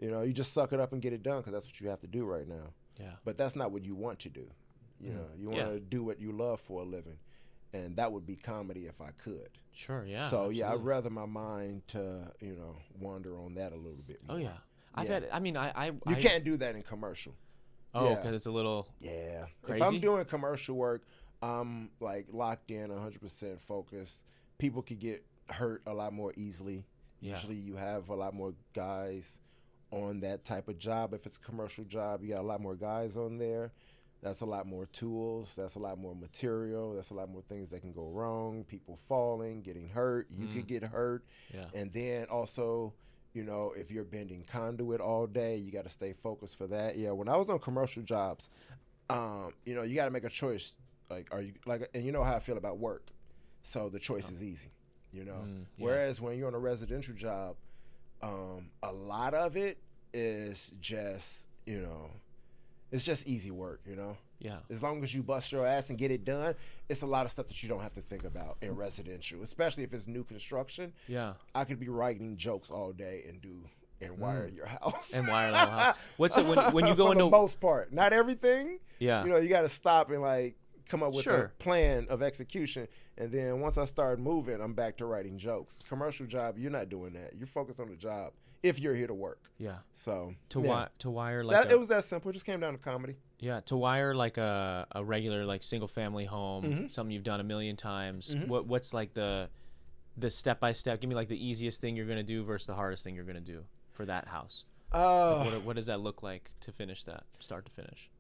[SPEAKER 2] you just suck it up and get it done because that's what you have to do right now.
[SPEAKER 1] Yeah.
[SPEAKER 2] But that's not what you want to do. You want to do what you love for a living. And that would be comedy if I could.
[SPEAKER 1] Sure, yeah.
[SPEAKER 2] So,
[SPEAKER 1] absolutely.
[SPEAKER 2] I'd rather my mind to, wander on that a little bit more.
[SPEAKER 1] Oh, yeah. I've had,
[SPEAKER 2] You can't do that in commercial.
[SPEAKER 1] Oh, because it's a little crazy?
[SPEAKER 2] If I'm doing commercial work, I'm, like, locked in, 100% focused. People could get hurt a lot more easily.
[SPEAKER 1] Yeah.
[SPEAKER 2] Usually you have a lot more guys on that type of job. If it's a commercial job, you got a lot more guys on there. That's a lot more tools. That's a lot more material. That's a lot more things that can go wrong. People falling, getting hurt. You could get hurt.
[SPEAKER 1] Yeah.
[SPEAKER 2] And then also, if you're bending conduit all day, you got to stay focused for that. Yeah, when I was on commercial jobs, you got to make a choice. Like, and you know how I feel about work. So the choice is easy, Whereas when you're on a residential job, a lot of it is just, it's just easy work,
[SPEAKER 1] Yeah.
[SPEAKER 2] As long as you bust your ass and get it done, it's a lot of stuff that you don't have to think about in residential, especially if it's new construction.
[SPEAKER 1] Yeah.
[SPEAKER 2] I could be writing jokes all day and wire your house.
[SPEAKER 1] And wire the whole house. What's it when you go
[SPEAKER 2] For
[SPEAKER 1] into
[SPEAKER 2] the most part, not everything.
[SPEAKER 1] Yeah.
[SPEAKER 2] You got to stop and like come up with
[SPEAKER 1] Sure.
[SPEAKER 2] a plan of execution, and then once I start moving, I'm back to writing jokes. Commercial job, you're not doing that. You're focused on the job if you're here to work.
[SPEAKER 1] Yeah.
[SPEAKER 2] So
[SPEAKER 1] to wire like
[SPEAKER 2] it was that simple. It just came down to comedy.
[SPEAKER 1] Yeah, to wire like a regular like single family home, something you've done a million times. What's like the step by step? Give me like the easiest thing you're gonna do versus the hardest thing you're gonna do for that house. What does that look like to finish that, start to finish?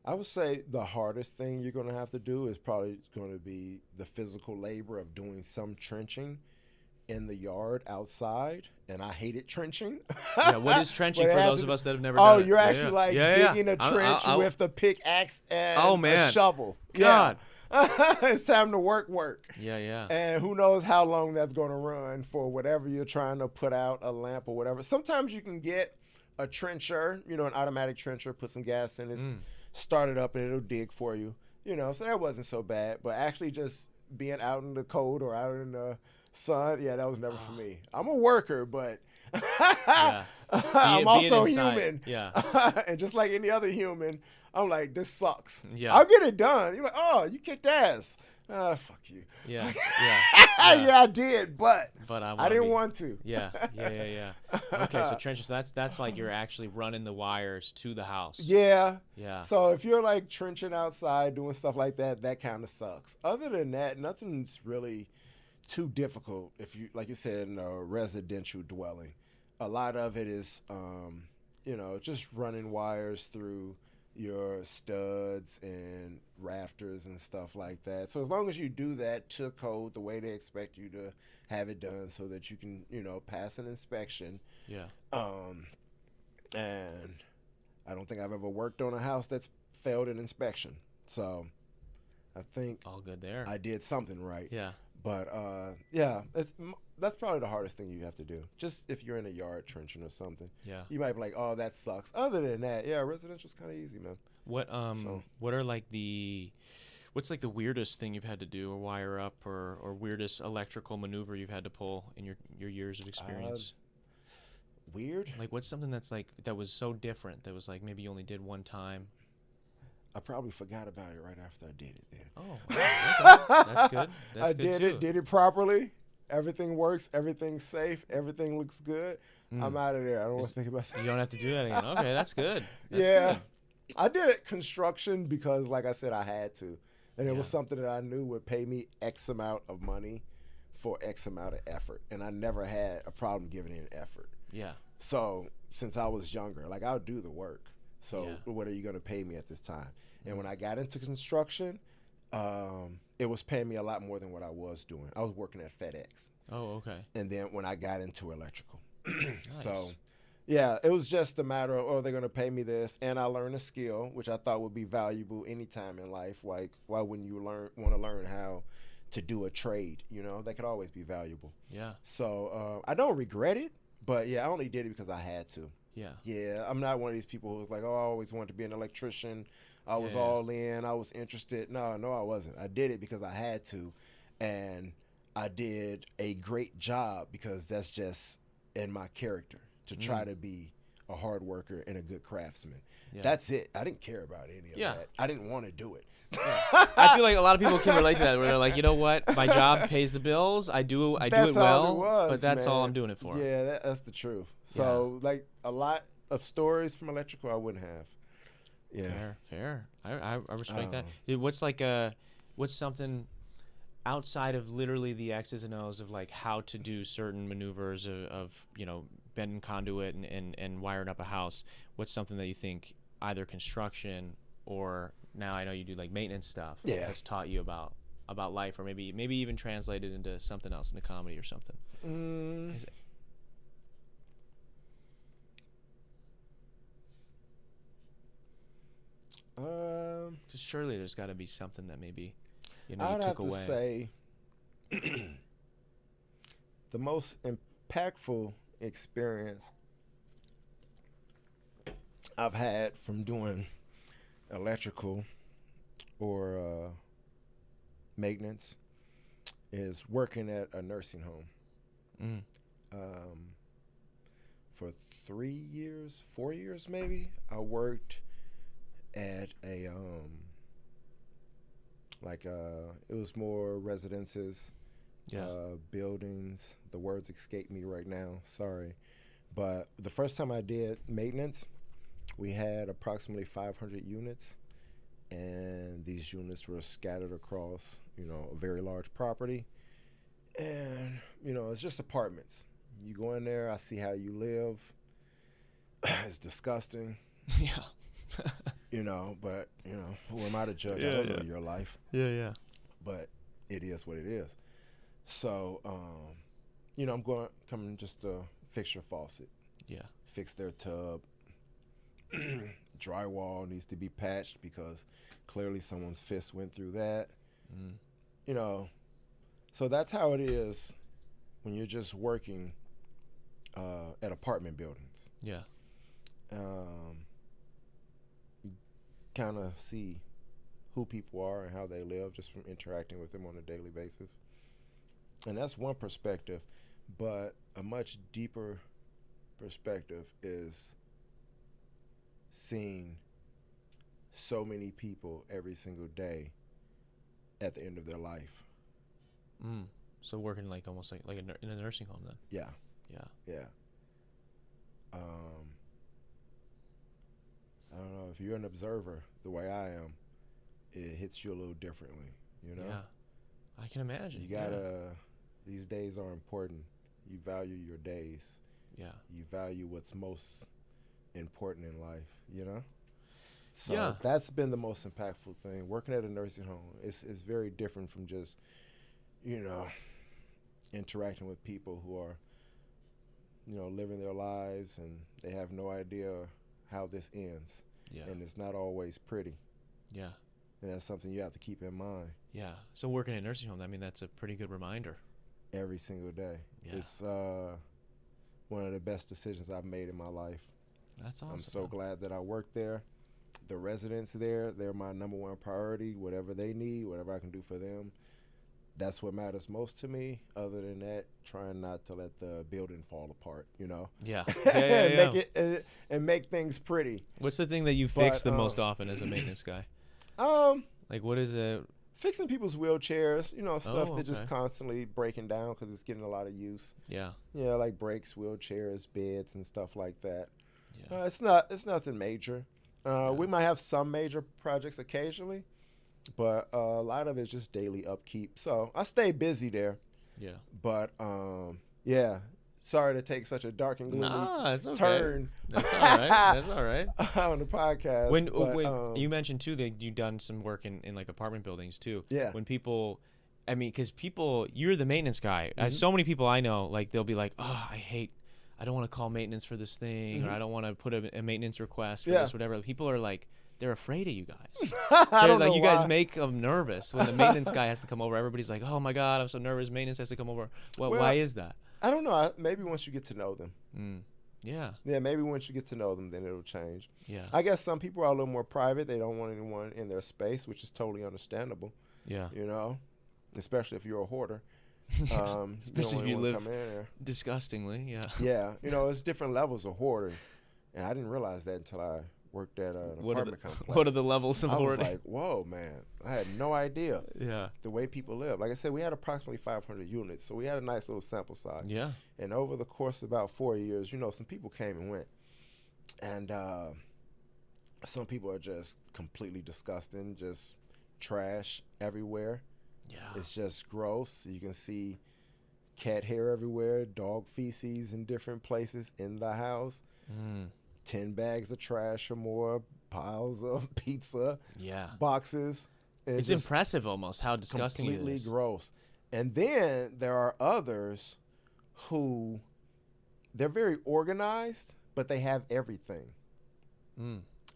[SPEAKER 2] I would say the hardest thing you're going to have to do is probably going to be the physical labor of doing some trenching in the yard outside, and I hated trenching.
[SPEAKER 1] Yeah, what is trenching for those of us that have never done it?
[SPEAKER 2] Oh, you're actually digging a trench with a pickaxe and a shovel.
[SPEAKER 1] God.
[SPEAKER 2] Yeah. It's time to work.
[SPEAKER 1] Yeah.
[SPEAKER 2] And who knows how long that's going to run for whatever you're trying to put out, a lamp or whatever. Sometimes you can get a trencher, an automatic trencher, put some gas in it, start it up, and it'll dig for you. So that wasn't so bad. But actually just being out in the cold or out in the sun, that was never for me. I'm a worker, but I'm also human.
[SPEAKER 1] Yeah.
[SPEAKER 2] And just like any other human, I'm like, this sucks.
[SPEAKER 1] Yeah.
[SPEAKER 2] I'll get it done. You're like, oh, you kicked ass. Fuck you.
[SPEAKER 1] Yeah.
[SPEAKER 2] Yeah, I did, but I didn't want to.
[SPEAKER 1] Yeah. Okay, so trenches. That's like you're actually running the wires to the house.
[SPEAKER 2] Yeah.
[SPEAKER 1] Yeah.
[SPEAKER 2] So if you're like trenching outside, doing stuff like that, that kind of sucks. Other than that, nothing's really too difficult. If you, like you said, in a residential dwelling, a lot of it is, just running wires through your studs and rafters and stuff like that. So as long as you do that to code the way they expect you to have it done so that you can, pass an inspection.
[SPEAKER 1] Yeah.
[SPEAKER 2] And I don't think I've ever worked on a house that's failed an inspection. So I think
[SPEAKER 1] all good there.
[SPEAKER 2] I did something right.
[SPEAKER 1] Yeah.
[SPEAKER 2] But that's probably the hardest thing you have to do. Just if you're in a yard trenching or something.
[SPEAKER 1] Yeah.
[SPEAKER 2] You might be like, oh, that sucks. Other than that, residential's kind of easy, man.
[SPEAKER 1] What are like what's like the weirdest thing you've had to do or wire up or weirdest electrical maneuver you've had to pull in your years of experience?
[SPEAKER 2] Weird.
[SPEAKER 1] Like, what's something that's like that was so different that was like maybe you only did one time?
[SPEAKER 2] I probably forgot about it right after I did it. Then.
[SPEAKER 1] Oh, wow, okay. That's good. That's
[SPEAKER 2] I
[SPEAKER 1] good
[SPEAKER 2] did
[SPEAKER 1] too.
[SPEAKER 2] it properly. Everything works. Everything's safe. Everything looks good. I'm out of there. I don't want to think about that.
[SPEAKER 1] You don't have to do that again. Okay, that's good. That's
[SPEAKER 2] Yeah.
[SPEAKER 1] good.
[SPEAKER 2] I did it construction because, like I said, I had to. And it was
[SPEAKER 1] Yeah.
[SPEAKER 2] something that I knew would pay me X amount of money for X amount of effort. And I never had a problem giving in effort.
[SPEAKER 1] Yeah.
[SPEAKER 2] So since I was younger, like I'll do the work. So
[SPEAKER 1] Yeah.
[SPEAKER 2] what are you going to pay me at this time? And when I got into construction, it was paying me a lot more than what I was doing. I was working at FedEx.
[SPEAKER 1] Oh, okay.
[SPEAKER 2] And then when I got into electrical.
[SPEAKER 1] Nice.
[SPEAKER 2] So, yeah, it was just a matter of, oh, they're going to pay me this. And I learned a skill, which I thought would be valuable anytime in life. Like, why wouldn't you want to learn how to do a trade? You know, that could always be valuable.
[SPEAKER 1] Yeah.
[SPEAKER 2] So I don't regret it. But, yeah, I only did it because I had to.
[SPEAKER 1] Yeah.
[SPEAKER 2] Yeah, I'm not one of these people who's like, oh, I always wanted to be an electrician. I was
[SPEAKER 1] Yeah.
[SPEAKER 2] all in. I was interested. No, I wasn't. I did it because I had to. And I did a great job because that's just in my character to try to be a hard worker and a good craftsman.
[SPEAKER 1] Yeah.
[SPEAKER 2] That's it. I didn't care about any of that. I didn't want to do it.
[SPEAKER 1] I feel like a lot of people can relate to that, where they're like, you know what, my job pays the bills. I do it
[SPEAKER 2] That's
[SPEAKER 1] well,
[SPEAKER 2] all it was,
[SPEAKER 1] but that's all
[SPEAKER 2] man.
[SPEAKER 1] I'm doing it for.
[SPEAKER 2] Yeah, that's the truth. So, like, a lot of stories from electrical I wouldn't have. Yeah.
[SPEAKER 1] Fair. I respect that. What's something outside of literally the X's and O's of like how to do certain maneuvers of you know, bending conduit and wiring up a house? What's something that you think either construction or now I know you do like maintenance stuff has taught you about life, or maybe even translated into something else, into comedy or something? Is it- Just surely there's got to be something that maybe you
[SPEAKER 2] I'd
[SPEAKER 1] took
[SPEAKER 2] have
[SPEAKER 1] away.
[SPEAKER 2] to say the most impactful experience I've had from doing electrical or maintenance is working at a nursing home. For 4 years maybe, I worked at a it was more residences, buildings. The words escape me right now, sorry. But the first time I did maintenance, we had approximately 500 units, and these units were scattered across, a very large property. And, it's just apartments. You go in there, I see how you live. It's disgusting.
[SPEAKER 1] Yeah.
[SPEAKER 2] But, who am I to judge? I don't know your life.
[SPEAKER 1] Yeah.
[SPEAKER 2] But it is what it is. So, I'm coming just to fix your faucet.
[SPEAKER 1] Yeah.
[SPEAKER 2] Fix their tub. Drywall needs to be patched because clearly someone's fist went through that. So that's how it is when you're just working at apartment buildings.
[SPEAKER 1] Yeah.
[SPEAKER 2] You kind of see who people are and how they live just from interacting with them on a daily basis. And that's one perspective, but a much deeper perspective is seeing so many people every single day at the end of their life.
[SPEAKER 1] So working like almost like in a nursing home then.
[SPEAKER 2] Yeah. I don't know, if you're an observer the way I am, it hits you a little differently,
[SPEAKER 1] Yeah, I can imagine.
[SPEAKER 2] You gotta, these days are important. You value your days.
[SPEAKER 1] Yeah.
[SPEAKER 2] You value what's most important in life, So that's been the most impactful thing. Working at a nursing home is very different from just, interacting with people who are, living their lives and they have no idea how this ends.
[SPEAKER 1] Yeah.
[SPEAKER 2] And it's not always pretty.
[SPEAKER 1] Yeah.
[SPEAKER 2] And that's something you have to keep in mind.
[SPEAKER 1] Yeah. So working in a nursing home, I mean, that's a pretty good reminder.
[SPEAKER 2] Every single day. Yeah. It's one of the best decisions I've made in my life.
[SPEAKER 1] That's awesome.
[SPEAKER 2] I'm so glad that I work there. The residents there, they're my number one priority. Whatever they need, whatever I can do for them, That's what matters most to me. Other than that, trying not to let the building fall apart,
[SPEAKER 1] Yeah.
[SPEAKER 2] and
[SPEAKER 1] Yeah.
[SPEAKER 2] make it and make things pretty.
[SPEAKER 1] What's the thing that you fix the most often as a maintenance guy?
[SPEAKER 2] Um,
[SPEAKER 1] Like, what is it?
[SPEAKER 2] Fixing people's wheelchairs, stuff
[SPEAKER 1] Oh,
[SPEAKER 2] that just
[SPEAKER 1] okay.
[SPEAKER 2] constantly breaking down because it's getting a lot of use.
[SPEAKER 1] Yeah.
[SPEAKER 2] Yeah, like brakes, wheelchairs, beds, and stuff like that.
[SPEAKER 1] Yeah.
[SPEAKER 2] It's nothing major. We might have some major projects occasionally, but a lot of it's just daily upkeep. So I stay busy there.
[SPEAKER 1] Yeah.
[SPEAKER 2] But yeah, sorry to take such a dark and gloomy
[SPEAKER 1] Nah, it's okay.
[SPEAKER 2] turn.
[SPEAKER 1] That's all right. That's all right.
[SPEAKER 2] On the podcast.
[SPEAKER 1] When
[SPEAKER 2] but,
[SPEAKER 1] you mentioned too that you've done some work in like apartment buildings too.
[SPEAKER 2] Yeah.
[SPEAKER 1] When people, I mean, because people, you're the maintenance guy. So many people I know, like they'll be like, oh, I don't want to call maintenance for this thing, or I don't want to put a maintenance request for this, whatever. People are like, they're afraid of you guys.
[SPEAKER 2] I don't know
[SPEAKER 1] you
[SPEAKER 2] why.
[SPEAKER 1] guys make them nervous when the maintenance guy has to come over. Everybody's like, oh my God, I'm so nervous. Maintenance has to come over. Well, why is that?
[SPEAKER 2] I don't know. Maybe once you get to know them.
[SPEAKER 1] Yeah.
[SPEAKER 2] Yeah, maybe once you get to know them, then it'll change.
[SPEAKER 1] Yeah.
[SPEAKER 2] I guess some people are a little more private. They don't want anyone in their space, which is totally understandable.
[SPEAKER 1] Yeah.
[SPEAKER 2] Especially if you're a hoarder.
[SPEAKER 1] Especially if you live
[SPEAKER 2] come in there.
[SPEAKER 1] disgustingly. Yeah.
[SPEAKER 2] Yeah. It's different levels of hoarding. And I didn't realize that until I worked at an apartment complex.
[SPEAKER 1] What are the levels of hoarding?
[SPEAKER 2] I was like, whoa, man. I had no idea.
[SPEAKER 1] Yeah.
[SPEAKER 2] The way people live. Like I said, we had approximately 500 units, so we had a nice little sample size.
[SPEAKER 1] Yeah.
[SPEAKER 2] And over the course of about 4 years, some people came and went. And some people are just completely disgusting, just trash everywhere.
[SPEAKER 1] Yeah.
[SPEAKER 2] It's just gross. You can see cat hair everywhere, dog feces in different places in the house. 10 bags of trash or more, piles of pizza boxes.
[SPEAKER 1] It's impressive almost how disgusting it is.
[SPEAKER 2] Completely gross. And then there are others who, they're very organized, but they have everything.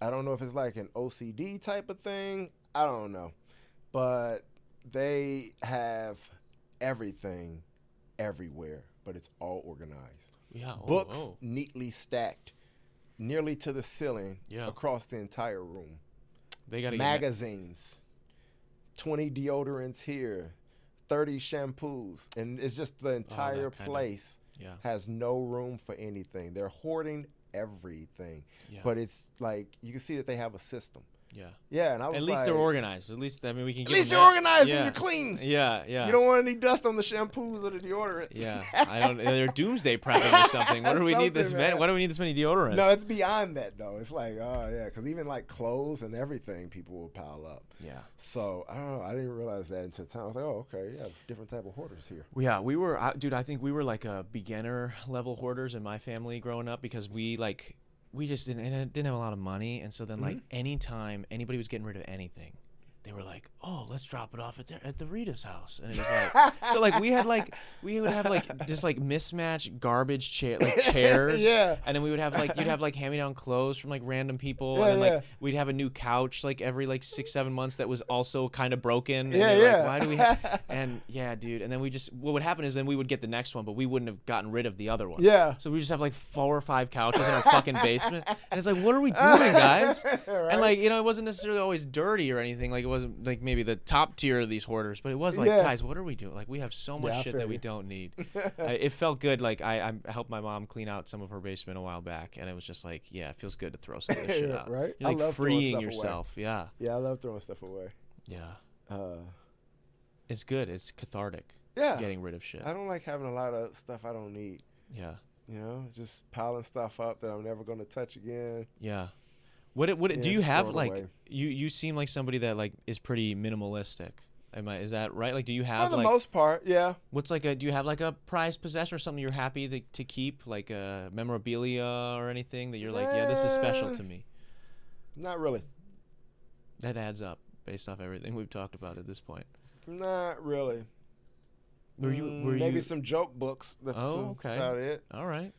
[SPEAKER 2] I don't know if it's like an OCD type of thing. I don't know. But they have everything everywhere, but it's all organized.
[SPEAKER 1] Yeah.
[SPEAKER 2] Books neatly stacked nearly to the ceiling across the entire room.
[SPEAKER 1] They got
[SPEAKER 2] magazines, 20 deodorants here, 30 shampoos, and it's just the entire place has no room for anything. They're hoarding everything, but it's like you can see that they have a system. Yeah, and I was
[SPEAKER 1] at least they're organized. At least we can.
[SPEAKER 2] At least you're organized and you're clean.
[SPEAKER 1] Yeah.
[SPEAKER 2] You don't want any dust on the shampoos or the deodorants.
[SPEAKER 1] Yeah, I don't. They're doomsday prepping or something. Why do we need this many? Why do we need this many deodorants?
[SPEAKER 2] No, it's beyond that though. It's like, oh yeah, because even like clothes and everything, people will pile up.
[SPEAKER 1] Yeah.
[SPEAKER 2] So I don't know. I didn't realize that until time. I was like, oh okay, yeah, different type of hoarders here.
[SPEAKER 1] Yeah, we were, dude. I think we were like a beginner level hoarders in my family growing up because we just didn't have a lot of money, and so then like anytime anybody was getting rid of anything, they were like, oh, let's drop it off at the Rita's house, and it was like so like we would have like just like mismatched garbage chairs, and then we would have like you'd have like hand me down clothes from like random people, and then like we'd have a new couch like every like 6-7 months that was also kind of broken. Like, why do we and dude, and then what would happen is then we would get the next one, but we wouldn't have gotten rid of the other one. So we just have like 4 or 5 couches in our fucking basement, and it's like, what are we doing, guys?
[SPEAKER 2] Right.
[SPEAKER 1] And like it wasn't necessarily always dirty or anything. Like it wasn't like maybe the top tier of these hoarders, but it was like, guys, what are we doing? Like we have so much shit that we don't need. It felt good. Like I helped my mom clean out some of her basement a while back, and it was just like, yeah, it feels good to throw some of this shit out.
[SPEAKER 2] Right?
[SPEAKER 1] You're like
[SPEAKER 2] I love
[SPEAKER 1] freeing yourself.
[SPEAKER 2] Away.
[SPEAKER 1] Yeah.
[SPEAKER 2] Yeah, I love throwing stuff away.
[SPEAKER 1] Yeah. It's good. It's cathartic.
[SPEAKER 2] Yeah.
[SPEAKER 1] Getting rid of shit.
[SPEAKER 2] I don't like having a lot of stuff I don't need.
[SPEAKER 1] Yeah.
[SPEAKER 2] Just piling stuff up that I'm never going to touch again.
[SPEAKER 1] Yeah. What do you have like you seem like somebody that like is pretty minimalistic. Is that right? Like do you have
[SPEAKER 2] for the most part, yeah.
[SPEAKER 1] What's like do you have like a prized possession or something you're happy to keep, like a memorabilia or anything that you're like, yeah, this is special to me?
[SPEAKER 2] Not really.
[SPEAKER 1] That adds up based off everything we've talked about at this point.
[SPEAKER 2] Not really.
[SPEAKER 1] Were
[SPEAKER 2] maybe
[SPEAKER 1] you
[SPEAKER 2] some joke books. That's about it.
[SPEAKER 1] All right.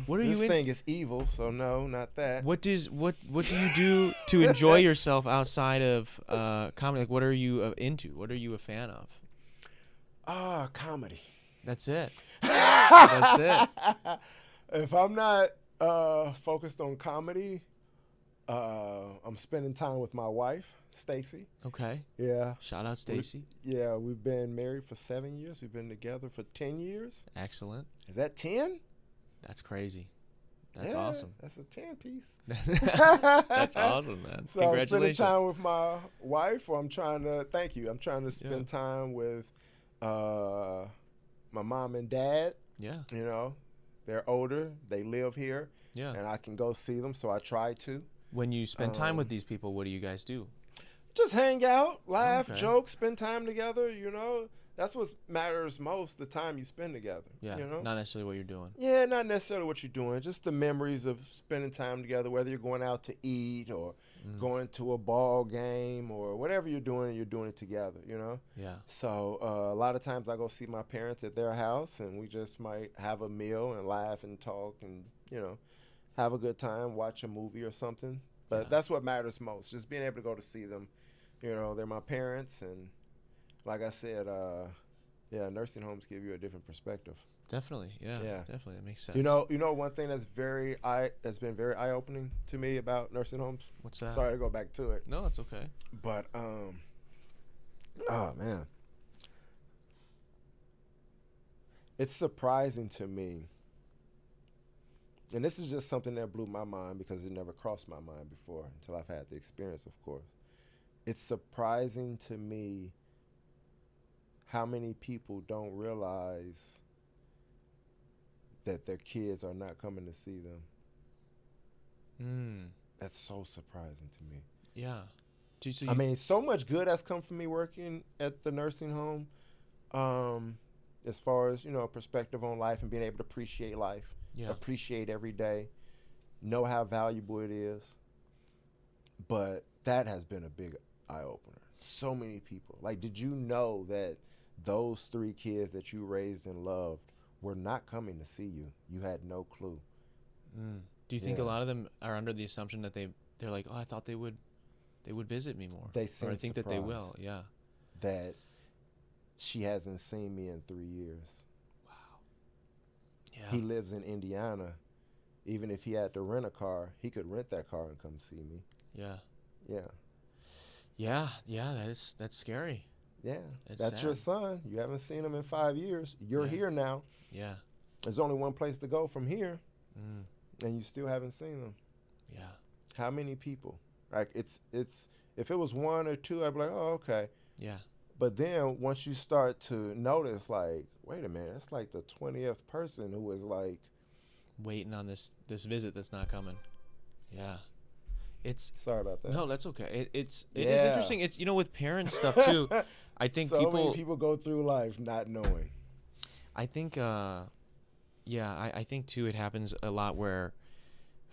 [SPEAKER 2] What are this thing is evil, so no, not that.
[SPEAKER 1] What do you do to enjoy yourself outside of comedy? Like, what are you into? What are you a fan of?
[SPEAKER 2] Comedy.
[SPEAKER 1] That's it. That's it.
[SPEAKER 2] If I'm not focused on comedy, I'm spending time with my wife. Stacy.
[SPEAKER 1] Okay.
[SPEAKER 2] Yeah.
[SPEAKER 1] Shout out Stacy.
[SPEAKER 2] Yeah, we've been married for 7 years. We've been together for 10 years.
[SPEAKER 1] Excellent.
[SPEAKER 2] Is that 10?
[SPEAKER 1] That's crazy. That's
[SPEAKER 2] Yeah,
[SPEAKER 1] awesome.
[SPEAKER 2] That's a 10 piece.
[SPEAKER 1] That's awesome, man.
[SPEAKER 2] So I'm spending
[SPEAKER 1] Congratulations.
[SPEAKER 2] time with my wife, or I'm trying to spend time with my mom and dad.
[SPEAKER 1] Yeah.
[SPEAKER 2] You know, they're older. They live here.
[SPEAKER 1] Yeah.
[SPEAKER 2] And I can go see them, so I try to.
[SPEAKER 1] When you spend time with these people, what do you guys do?
[SPEAKER 2] Just hang out, laugh,
[SPEAKER 1] Okay.
[SPEAKER 2] joke, spend time together, you know. That's what matters most, the time you spend together.
[SPEAKER 1] Yeah.
[SPEAKER 2] You know?
[SPEAKER 1] Not necessarily what you're doing.
[SPEAKER 2] Yeah, not necessarily what you're doing, just the memories of spending time together, whether you're going out to eat or going to a ball game or whatever you're doing it together, you know?
[SPEAKER 1] Yeah.
[SPEAKER 2] So a lot of times I go see my parents at their house, and we just might have a meal and laugh and talk and, you know, have a good time, watch a movie or something. But that's what matters most, just being able to go to see them. You know, they're my parents, and like I said, nursing homes give you a different perspective.
[SPEAKER 1] Definitely. Yeah. Definitely. That makes sense.
[SPEAKER 2] You know, one thing that's been very eye-opening to me about nursing homes.
[SPEAKER 1] What's that?
[SPEAKER 2] Sorry to go back to it.
[SPEAKER 1] No, it's okay.
[SPEAKER 2] But oh man, it's surprising to me, and this is just something that blew my mind because it never crossed my mind before until I've had the experience, of course. It's surprising to me how many people don't realize that their kids are not coming to see them. That's so surprising to me.
[SPEAKER 1] Yeah.
[SPEAKER 2] I mean, so much good has come from me working at the nursing home, as far as, you know, perspective on life and being able to appreciate life, appreciate every day, know how valuable it is. But that has been a big eye-opener. So many people. Like, did you know that those 3 kids that you raised and loved were not coming to see you? You had no clue.
[SPEAKER 1] Do you think a lot of them are under the assumption that they're like, oh, I thought they would visit me more?
[SPEAKER 2] They seem
[SPEAKER 1] or I think that they will.
[SPEAKER 2] surprised
[SPEAKER 1] Yeah.
[SPEAKER 2] that she hasn't seen me in 3 years.
[SPEAKER 1] Wow. Yeah.
[SPEAKER 2] He lives in Indiana. Even if he had to rent a car, he could rent that car and come see me.
[SPEAKER 1] Yeah.
[SPEAKER 2] Yeah.
[SPEAKER 1] Yeah. That's scary.
[SPEAKER 2] Yeah.
[SPEAKER 1] It's
[SPEAKER 2] That's
[SPEAKER 1] sad.
[SPEAKER 2] your son. You haven't seen him in 5 years. You're here now.
[SPEAKER 1] Yeah.
[SPEAKER 2] There's only one place to go from here, and you still haven't seen them.
[SPEAKER 1] Yeah.
[SPEAKER 2] How many people? Like, it's if it was 1 or 2, I'd be like, oh, okay.
[SPEAKER 1] Yeah.
[SPEAKER 2] But then once you start to notice, like, wait a minute, it's like the 20th person who is like
[SPEAKER 1] waiting on this visit that's not coming. Yeah.
[SPEAKER 2] Sorry about that.
[SPEAKER 1] No, that's okay. It is interesting. It's, you know, with parent stuff too. I think
[SPEAKER 2] so many people go through life not knowing.
[SPEAKER 1] I think I think too it happens a lot where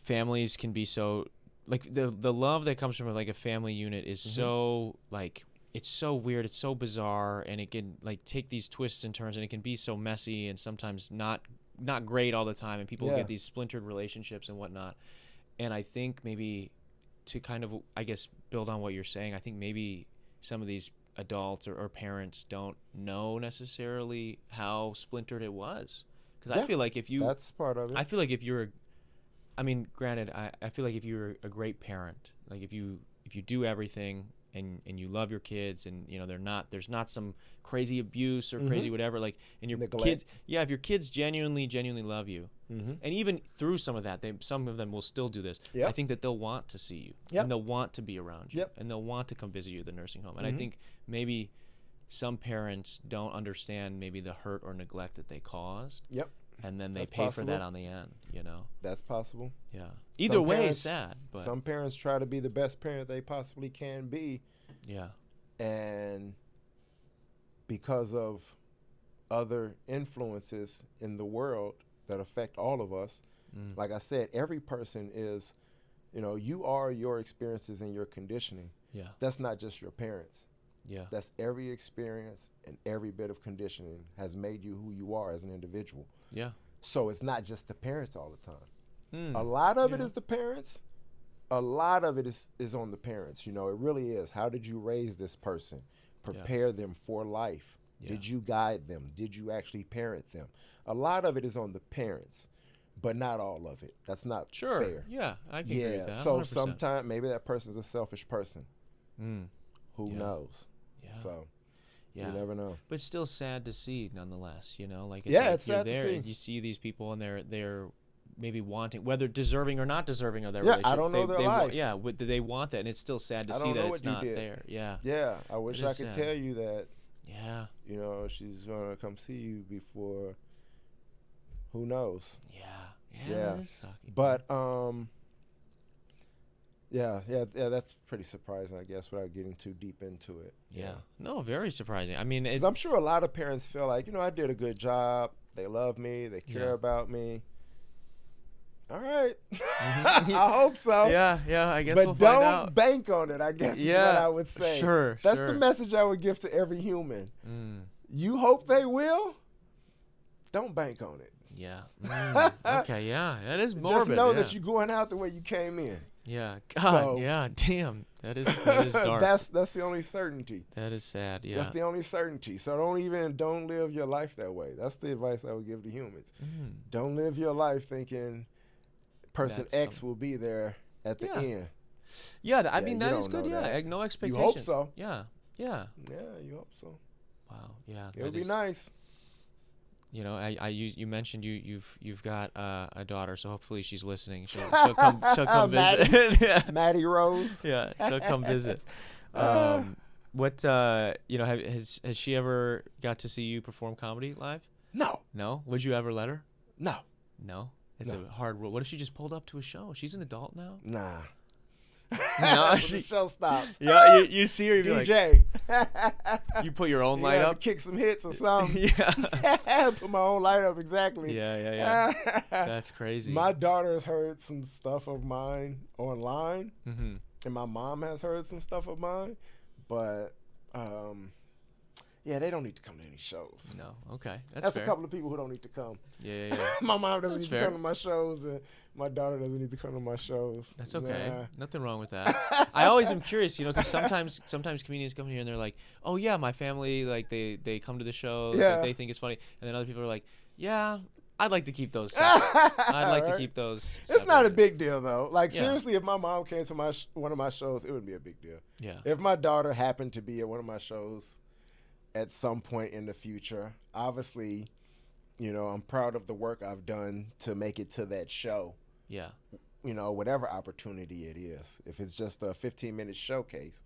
[SPEAKER 1] families can be so, like, the love that comes from like a family unit is so, like, it's so weird, it's so bizarre, and it can, like, take these twists and turns, and it can be so messy and sometimes not great all the time, and people get these splintered relationships and whatnot. And I think maybe to kind of, I guess, build on what you're saying, I think maybe some of these adults or parents don't know necessarily how splintered it was. Because I feel like if you...
[SPEAKER 2] That's part of it.
[SPEAKER 1] I feel like if you're... I mean, granted, I feel like if you're a great parent, like if you do everything and you love your kids, and, you know, there's not some crazy abuse or crazy whatever, like, and your kids... Yeah, if your kids genuinely love you, and even through some of that, some of them will still do this. I think that they'll want to see you, and they'll want to be around you, and they'll want to come visit you at the nursing home. And I think maybe some parents don't understand maybe the hurt or neglect that they caused. And then they pay for that on the end, you know.
[SPEAKER 2] That's possible.
[SPEAKER 1] Yeah. Either way, it's sad. But
[SPEAKER 2] some parents try to be the best parent they possibly can be.
[SPEAKER 1] Yeah.
[SPEAKER 2] And because of other influences in the world that affect all of us, like I said, every person is, you know, you are your experiences and your conditioning.
[SPEAKER 1] Yeah.
[SPEAKER 2] That's not just your parents.
[SPEAKER 1] Yeah.
[SPEAKER 2] That's every experience and every bit of conditioning has made you who you are as an individual.
[SPEAKER 1] Yeah.
[SPEAKER 2] So it's not just the parents all the time. A lot of it is the parents. A lot of it is on the parents. You know, it really is. How did you raise this person? Prepare them for life. Did you guide them? Did you actually parent them? A lot of it is on the parents, but not all of it. That's not fair.
[SPEAKER 1] Yeah, I can agree with that.
[SPEAKER 2] So
[SPEAKER 1] 100%.
[SPEAKER 2] sometimes maybe that person's a selfish person. Who
[SPEAKER 1] Yeah.
[SPEAKER 2] knows?
[SPEAKER 1] Yeah.
[SPEAKER 2] So
[SPEAKER 1] Yeah.
[SPEAKER 2] you never know.
[SPEAKER 1] But still sad to see, nonetheless. You know, like
[SPEAKER 2] Yeah,
[SPEAKER 1] like
[SPEAKER 2] it's
[SPEAKER 1] you're
[SPEAKER 2] sad to
[SPEAKER 1] there
[SPEAKER 2] see.
[SPEAKER 1] and you see these people and they're maybe wanting, whether deserving or not deserving of their
[SPEAKER 2] Yeah,
[SPEAKER 1] relationship.
[SPEAKER 2] I don't know their life.
[SPEAKER 1] Yeah, they want that, and it's still sad to
[SPEAKER 2] I
[SPEAKER 1] see
[SPEAKER 2] don't
[SPEAKER 1] that
[SPEAKER 2] know
[SPEAKER 1] it's
[SPEAKER 2] what you
[SPEAKER 1] not
[SPEAKER 2] did.
[SPEAKER 1] there. Yeah.
[SPEAKER 2] Yeah, I wish
[SPEAKER 1] It
[SPEAKER 2] I
[SPEAKER 1] is
[SPEAKER 2] could
[SPEAKER 1] sad.
[SPEAKER 2] tell you that.
[SPEAKER 1] Yeah.
[SPEAKER 2] You know, she's gonna come see you before. Who knows?
[SPEAKER 1] Yeah.
[SPEAKER 2] Yeah.
[SPEAKER 1] That is sucky.
[SPEAKER 2] But yeah, that's pretty surprising, I guess, without getting too deep into it.
[SPEAKER 1] Yeah. No, very surprising. I mean,
[SPEAKER 2] Because I'm sure a lot of parents feel like, I did a good job. They love me. They care
[SPEAKER 1] Yeah.
[SPEAKER 2] about me. All right. I hope so.
[SPEAKER 1] yeah. I guess
[SPEAKER 2] But
[SPEAKER 1] we'll find
[SPEAKER 2] don't
[SPEAKER 1] out.
[SPEAKER 2] bank on it, I guess is what I would say.
[SPEAKER 1] Sure.
[SPEAKER 2] That's the message I would give to every human. You hope they will. Don't bank on it.
[SPEAKER 1] Yeah. Okay. Yeah. That is morbid.
[SPEAKER 2] Just know
[SPEAKER 1] yeah.
[SPEAKER 2] that you're going out the way you came in.
[SPEAKER 1] Yeah. God.
[SPEAKER 2] So-
[SPEAKER 1] yeah. Damn. That is dark.
[SPEAKER 2] That's the only certainty.
[SPEAKER 1] That is sad. Yeah.
[SPEAKER 2] That's the only certainty. So don't live your life that way. That's the advice I would give to humans. Don't live your life thinking person
[SPEAKER 1] That's
[SPEAKER 2] X will be there at the
[SPEAKER 1] Yeah.
[SPEAKER 2] end.
[SPEAKER 1] Yeah. I
[SPEAKER 2] Yeah,
[SPEAKER 1] mean,
[SPEAKER 2] you
[SPEAKER 1] that is
[SPEAKER 2] don't
[SPEAKER 1] good.
[SPEAKER 2] know
[SPEAKER 1] Yeah.
[SPEAKER 2] that.
[SPEAKER 1] No
[SPEAKER 2] You
[SPEAKER 1] expectation.
[SPEAKER 2] hope so.
[SPEAKER 1] Yeah. Yeah.
[SPEAKER 2] Yeah, you hope so.
[SPEAKER 1] Wow. Yeah.
[SPEAKER 2] It would
[SPEAKER 1] that
[SPEAKER 2] be
[SPEAKER 1] is-
[SPEAKER 2] nice.
[SPEAKER 1] You know, you mentioned you've got a daughter, so hopefully she's listening. She'll come
[SPEAKER 2] Maddie.
[SPEAKER 1] visit. Yeah.
[SPEAKER 2] Maddie Rose.
[SPEAKER 1] Yeah, she'll come visit. What has she ever got to see you perform comedy live?
[SPEAKER 2] No.
[SPEAKER 1] No. Would you ever let her?
[SPEAKER 2] No.
[SPEAKER 1] No. It's
[SPEAKER 2] No.
[SPEAKER 1] a hard rule. What if she just pulled up to a show? She's an adult now.
[SPEAKER 2] Nah.
[SPEAKER 1] No,
[SPEAKER 2] When
[SPEAKER 1] she-
[SPEAKER 2] the show stops.
[SPEAKER 1] Yeah, you see her, you'd be like,
[SPEAKER 2] DJ.
[SPEAKER 1] you put your own
[SPEAKER 2] You
[SPEAKER 1] light
[SPEAKER 2] have
[SPEAKER 1] up.
[SPEAKER 2] to kick some hits or something.
[SPEAKER 1] Yeah.
[SPEAKER 2] Put my own light up, exactly.
[SPEAKER 1] Yeah. That's crazy.
[SPEAKER 2] My daughter's heard some stuff of mine online,
[SPEAKER 1] Mm-hmm.
[SPEAKER 2] and my mom has heard some stuff of mine, but yeah, they don't need to come to any shows.
[SPEAKER 1] No. Okay. That's
[SPEAKER 2] That's
[SPEAKER 1] fair.
[SPEAKER 2] a couple of people who don't need to come.
[SPEAKER 1] Yeah.
[SPEAKER 2] My mom doesn't
[SPEAKER 1] That's
[SPEAKER 2] need
[SPEAKER 1] fair.
[SPEAKER 2] to come to my shows, and my daughter doesn't need to come to my shows.
[SPEAKER 1] That's okay.
[SPEAKER 2] Nah.
[SPEAKER 1] Nothing wrong with that. I always am curious, because sometimes comedians come here and they're like, "Oh yeah, my family like they come to the shows,
[SPEAKER 2] Yeah.
[SPEAKER 1] like, they think it's funny," and then other people are like, "Yeah, I'd like to keep those. Separate. I'd like to
[SPEAKER 2] Right?
[SPEAKER 1] keep those."
[SPEAKER 2] It's not a
[SPEAKER 1] separated."
[SPEAKER 2] big deal though. Like
[SPEAKER 1] Yeah.
[SPEAKER 2] seriously, if my mom came to my one of my shows, it wouldn't be a big deal.
[SPEAKER 1] Yeah.
[SPEAKER 2] If my daughter happened to be at one of my shows at some point in the future, obviously, I'm proud of the work I've done to make it to that show.
[SPEAKER 1] Yeah.
[SPEAKER 2] Whatever opportunity it is. If it's just a 15-minute showcase,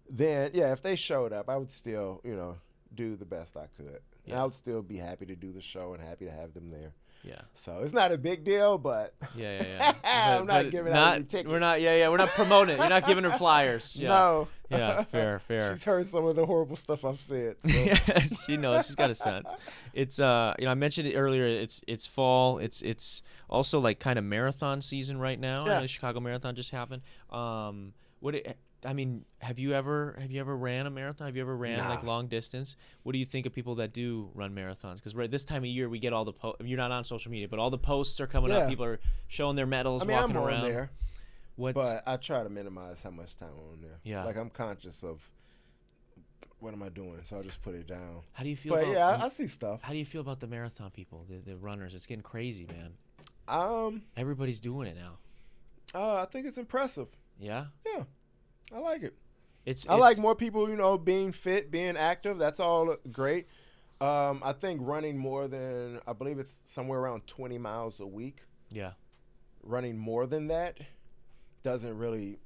[SPEAKER 2] then yeah, if they showed up, I would still, do the best I could. And
[SPEAKER 1] Yeah.
[SPEAKER 2] I would still be happy to do the show and happy to have them there.
[SPEAKER 1] Yeah.
[SPEAKER 2] So it's not a big deal, but
[SPEAKER 1] Yeah.
[SPEAKER 2] I'm not
[SPEAKER 1] But
[SPEAKER 2] giving out any tickets.
[SPEAKER 1] We're not. Yeah. We're not promoting it. You're not giving her flyers. Yeah.
[SPEAKER 2] No.
[SPEAKER 1] Yeah. Fair.
[SPEAKER 2] She's heard some of the horrible stuff I've said. So.
[SPEAKER 1] Yeah, she knows. She's got a sense. It's I mentioned it earlier. It's fall. It's also like kind of marathon season right now. I
[SPEAKER 2] Yeah.
[SPEAKER 1] know the Chicago Marathon just happened. Have you ever ran a marathon? Have you ever ran like long distance? What do you think of people that do run marathons? Because right this time of year we get all the you're not on social media, but all the posts are coming up.
[SPEAKER 2] Yeah.
[SPEAKER 1] People are showing their medals,
[SPEAKER 2] I mean,
[SPEAKER 1] walking
[SPEAKER 2] I'm
[SPEAKER 1] around.
[SPEAKER 2] on there,
[SPEAKER 1] What?
[SPEAKER 2] but I try to minimize how much time I'm on there.
[SPEAKER 1] Yeah.
[SPEAKER 2] Like I'm conscious of what am I doing, so I just put it down.
[SPEAKER 1] How do you feel?
[SPEAKER 2] But
[SPEAKER 1] about,
[SPEAKER 2] yeah, I see stuff.
[SPEAKER 1] How do you feel about the marathon people, the runners? It's getting crazy, man. Everybody's doing it now.
[SPEAKER 2] I think it's impressive.
[SPEAKER 1] Yeah.
[SPEAKER 2] Yeah, I like it.
[SPEAKER 1] It's
[SPEAKER 2] I like more people, being fit, being active. That's all great. I think running more than, I believe it's somewhere around 20 miles a week.
[SPEAKER 1] Yeah.
[SPEAKER 2] Running more than that doesn't really,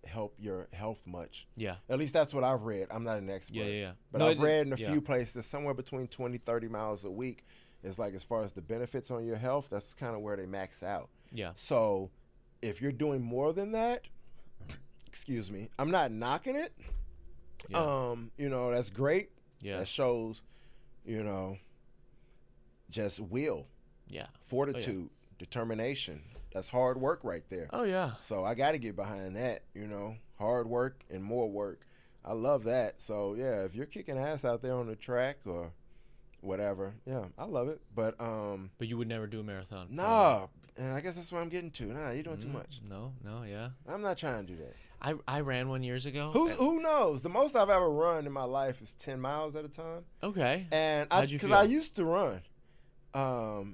[SPEAKER 2] help your health much.
[SPEAKER 1] Yeah.
[SPEAKER 2] At least that's what I've read. I'm not an expert.
[SPEAKER 1] Yeah.
[SPEAKER 2] But
[SPEAKER 1] No,
[SPEAKER 2] I've read in a
[SPEAKER 1] yeah.
[SPEAKER 2] few places somewhere between 20, 30 miles a week is like as far as the benefits on your health, that's kind of where they max out.
[SPEAKER 1] Yeah.
[SPEAKER 2] So if you're doing more than that, excuse me, I'm not knocking it.
[SPEAKER 1] Yeah.
[SPEAKER 2] That's great.
[SPEAKER 1] Yeah.
[SPEAKER 2] That shows, just will,
[SPEAKER 1] Yeah.
[SPEAKER 2] fortitude, determination. That's hard work right there.
[SPEAKER 1] Oh yeah.
[SPEAKER 2] So I got to get behind that, hard work and more work. I love that. So yeah, if you're kicking ass out there on the track or whatever, yeah, I love it. But
[SPEAKER 1] But you would never do a marathon.
[SPEAKER 2] nah, and I guess that's what I'm getting to. Nah, you're doing too much.
[SPEAKER 1] No, yeah.
[SPEAKER 2] I'm not trying to do that.
[SPEAKER 1] I ran one years ago.
[SPEAKER 2] Who knows? The most I've ever run in my life is 10 miles at a time.
[SPEAKER 1] Okay.
[SPEAKER 2] And
[SPEAKER 1] How'd you
[SPEAKER 2] because
[SPEAKER 1] feel?
[SPEAKER 2] I used to run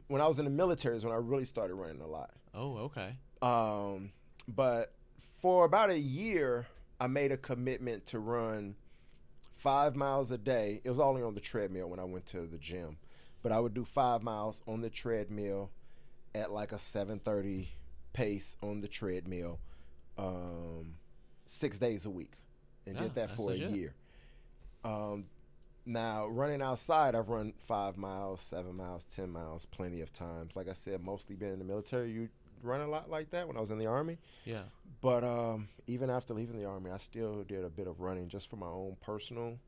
[SPEAKER 2] when I was in the military is when I really started running a lot.
[SPEAKER 1] Oh, okay.
[SPEAKER 2] But for about a year, I made a commitment to run 5 miles a day. It was only on the treadmill when I went to the gym, but I would do 5 miles on the treadmill at like a 7:30 pace on the treadmill, 6 days a week, and did that for a year. Now running outside, I've run 5 miles, 7 miles, 10 miles, plenty of times. Like I said, mostly been in the military. You run a lot like that when I was in the Army.
[SPEAKER 1] Yeah.
[SPEAKER 2] But even after leaving the Army, I still did a bit of running just for my own personal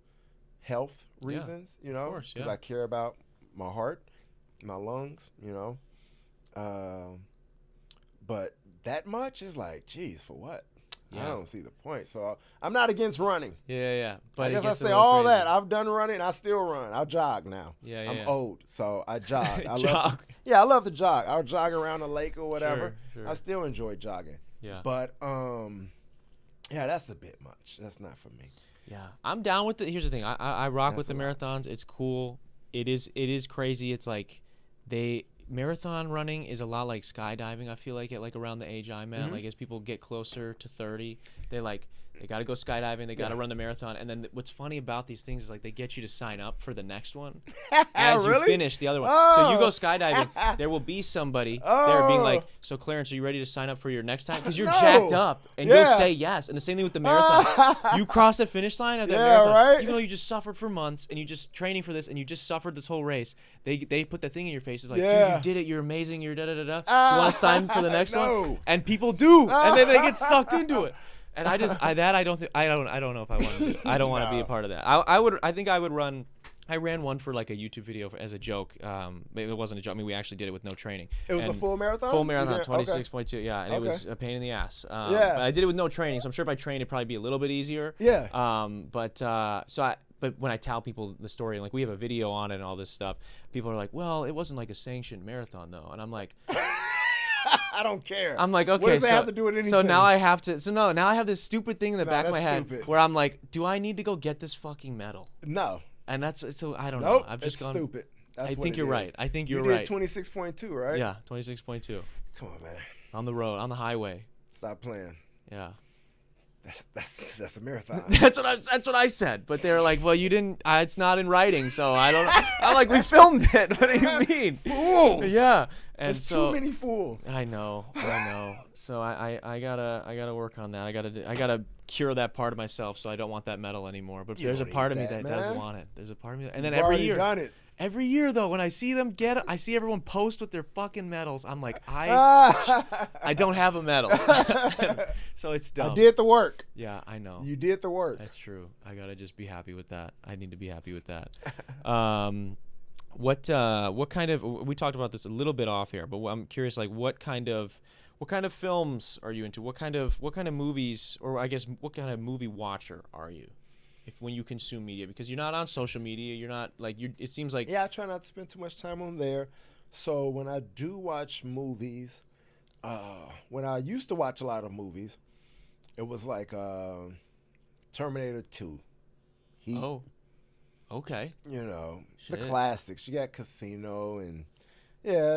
[SPEAKER 2] health reasons, you know, because I care about my heart, my lungs, you know. But that much is like, geez, for what? Yeah. I don't see the point. So I'm not against running.
[SPEAKER 1] Yeah.
[SPEAKER 2] But I guess I say all crazy. That. I've done running. I still run. I jog now.
[SPEAKER 1] Yeah.
[SPEAKER 2] I'm old, so I jog. I
[SPEAKER 1] jog.
[SPEAKER 2] I love to jog. I'll jog around the lake or whatever.
[SPEAKER 1] Sure.
[SPEAKER 2] I still enjoy jogging.
[SPEAKER 1] Yeah.
[SPEAKER 2] But yeah, that's a bit much. That's not for me.
[SPEAKER 1] Yeah, I'm down with it. Here's the thing. I rock with the marathons. It's cool. It is crazy. It's like marathon running is a lot like skydiving. I feel like at like around the age I'm at, like as people get closer to 30, they got to go skydiving. They got to run the marathon. And then what's funny about these things is like they get you to sign up for the next one as you finish the other one. So you go skydiving, there will be somebody there being like, so Clarence, are you ready to sign up for your next time? Because you're jacked up and you'll say yes. And the same thing with the marathon. You cross the finish line at that marathon, even though you just suffered for months and you just training for this and you just suffered this whole race. They put that thing in your face. It's like, dude, you did it. You're amazing. You're da-da-da-da. You want to sign for the next one? And people do. And then they get sucked into it. And I don't know if I want to do it. I don't want to be a part of that. I think I would run. I ran one for like a YouTube video as a joke. It wasn't a joke. I mean, we actually did it with no training.
[SPEAKER 2] It was a full marathon?
[SPEAKER 1] Full marathon, 26.2. Yeah, and it was a pain in the ass. But I did it with no training, so I'm sure if I trained, it'd probably be a little bit easier.
[SPEAKER 2] Yeah.
[SPEAKER 1] But when I tell people the story, like we have a video on it and all this stuff, people are like, well, it wasn't like a sanctioned marathon though. And I'm like,
[SPEAKER 2] I don't care.
[SPEAKER 1] I'm like, okay,
[SPEAKER 2] what does that have to do with anything?
[SPEAKER 1] So now I have to. So no, now I have this stupid thing in the back of my head where I'm like, do I need to go get this fucking medal?
[SPEAKER 2] No.
[SPEAKER 1] And that's so I don't know. I've just
[SPEAKER 2] gone
[SPEAKER 1] stupid.
[SPEAKER 2] That's
[SPEAKER 1] I think you're right. I think you're
[SPEAKER 2] right.
[SPEAKER 1] You
[SPEAKER 2] did 26.2, right?
[SPEAKER 1] Yeah, 26.2.
[SPEAKER 2] Come on, man.
[SPEAKER 1] On the road, on the highway.
[SPEAKER 2] Stop playing.
[SPEAKER 1] Yeah.
[SPEAKER 2] That's a marathon.
[SPEAKER 1] That's what I said. But they're like, well, you didn't. It's not in writing, so I don't. I'm like, we filmed it. What do you mean?
[SPEAKER 2] Fools.
[SPEAKER 1] Yeah. And
[SPEAKER 2] There's
[SPEAKER 1] so,
[SPEAKER 2] too many fools.
[SPEAKER 1] I know. So I gotta work on that. I gotta cure that part of myself. So I don't want that medal anymore. But there's a part of me that does want it. There's a part of me, and then every year.
[SPEAKER 2] Done it.
[SPEAKER 1] Every year though, when I see them I see everyone post with their fucking medals. I'm like, I don't have a medal, so it's dumb.
[SPEAKER 2] I did the work.
[SPEAKER 1] Yeah, I know.
[SPEAKER 2] You did the work.
[SPEAKER 1] That's true. I gotta just be happy with that. I need to be happy with that. What kind of? We talked about this a little bit off here, but I'm curious. Like, what kind of films are you into? What kind of movies, or I guess what kind of movie watcher are you? When you consume media, because you're not on social media, you're not like it seems like
[SPEAKER 2] I try not to spend too much time on there. So when I do watch movies, when I used to watch a lot of movies, it was like Terminator 2, Heat.
[SPEAKER 1] Oh, okay.
[SPEAKER 2] You know,
[SPEAKER 1] Shit.
[SPEAKER 2] The classics. You got Casino and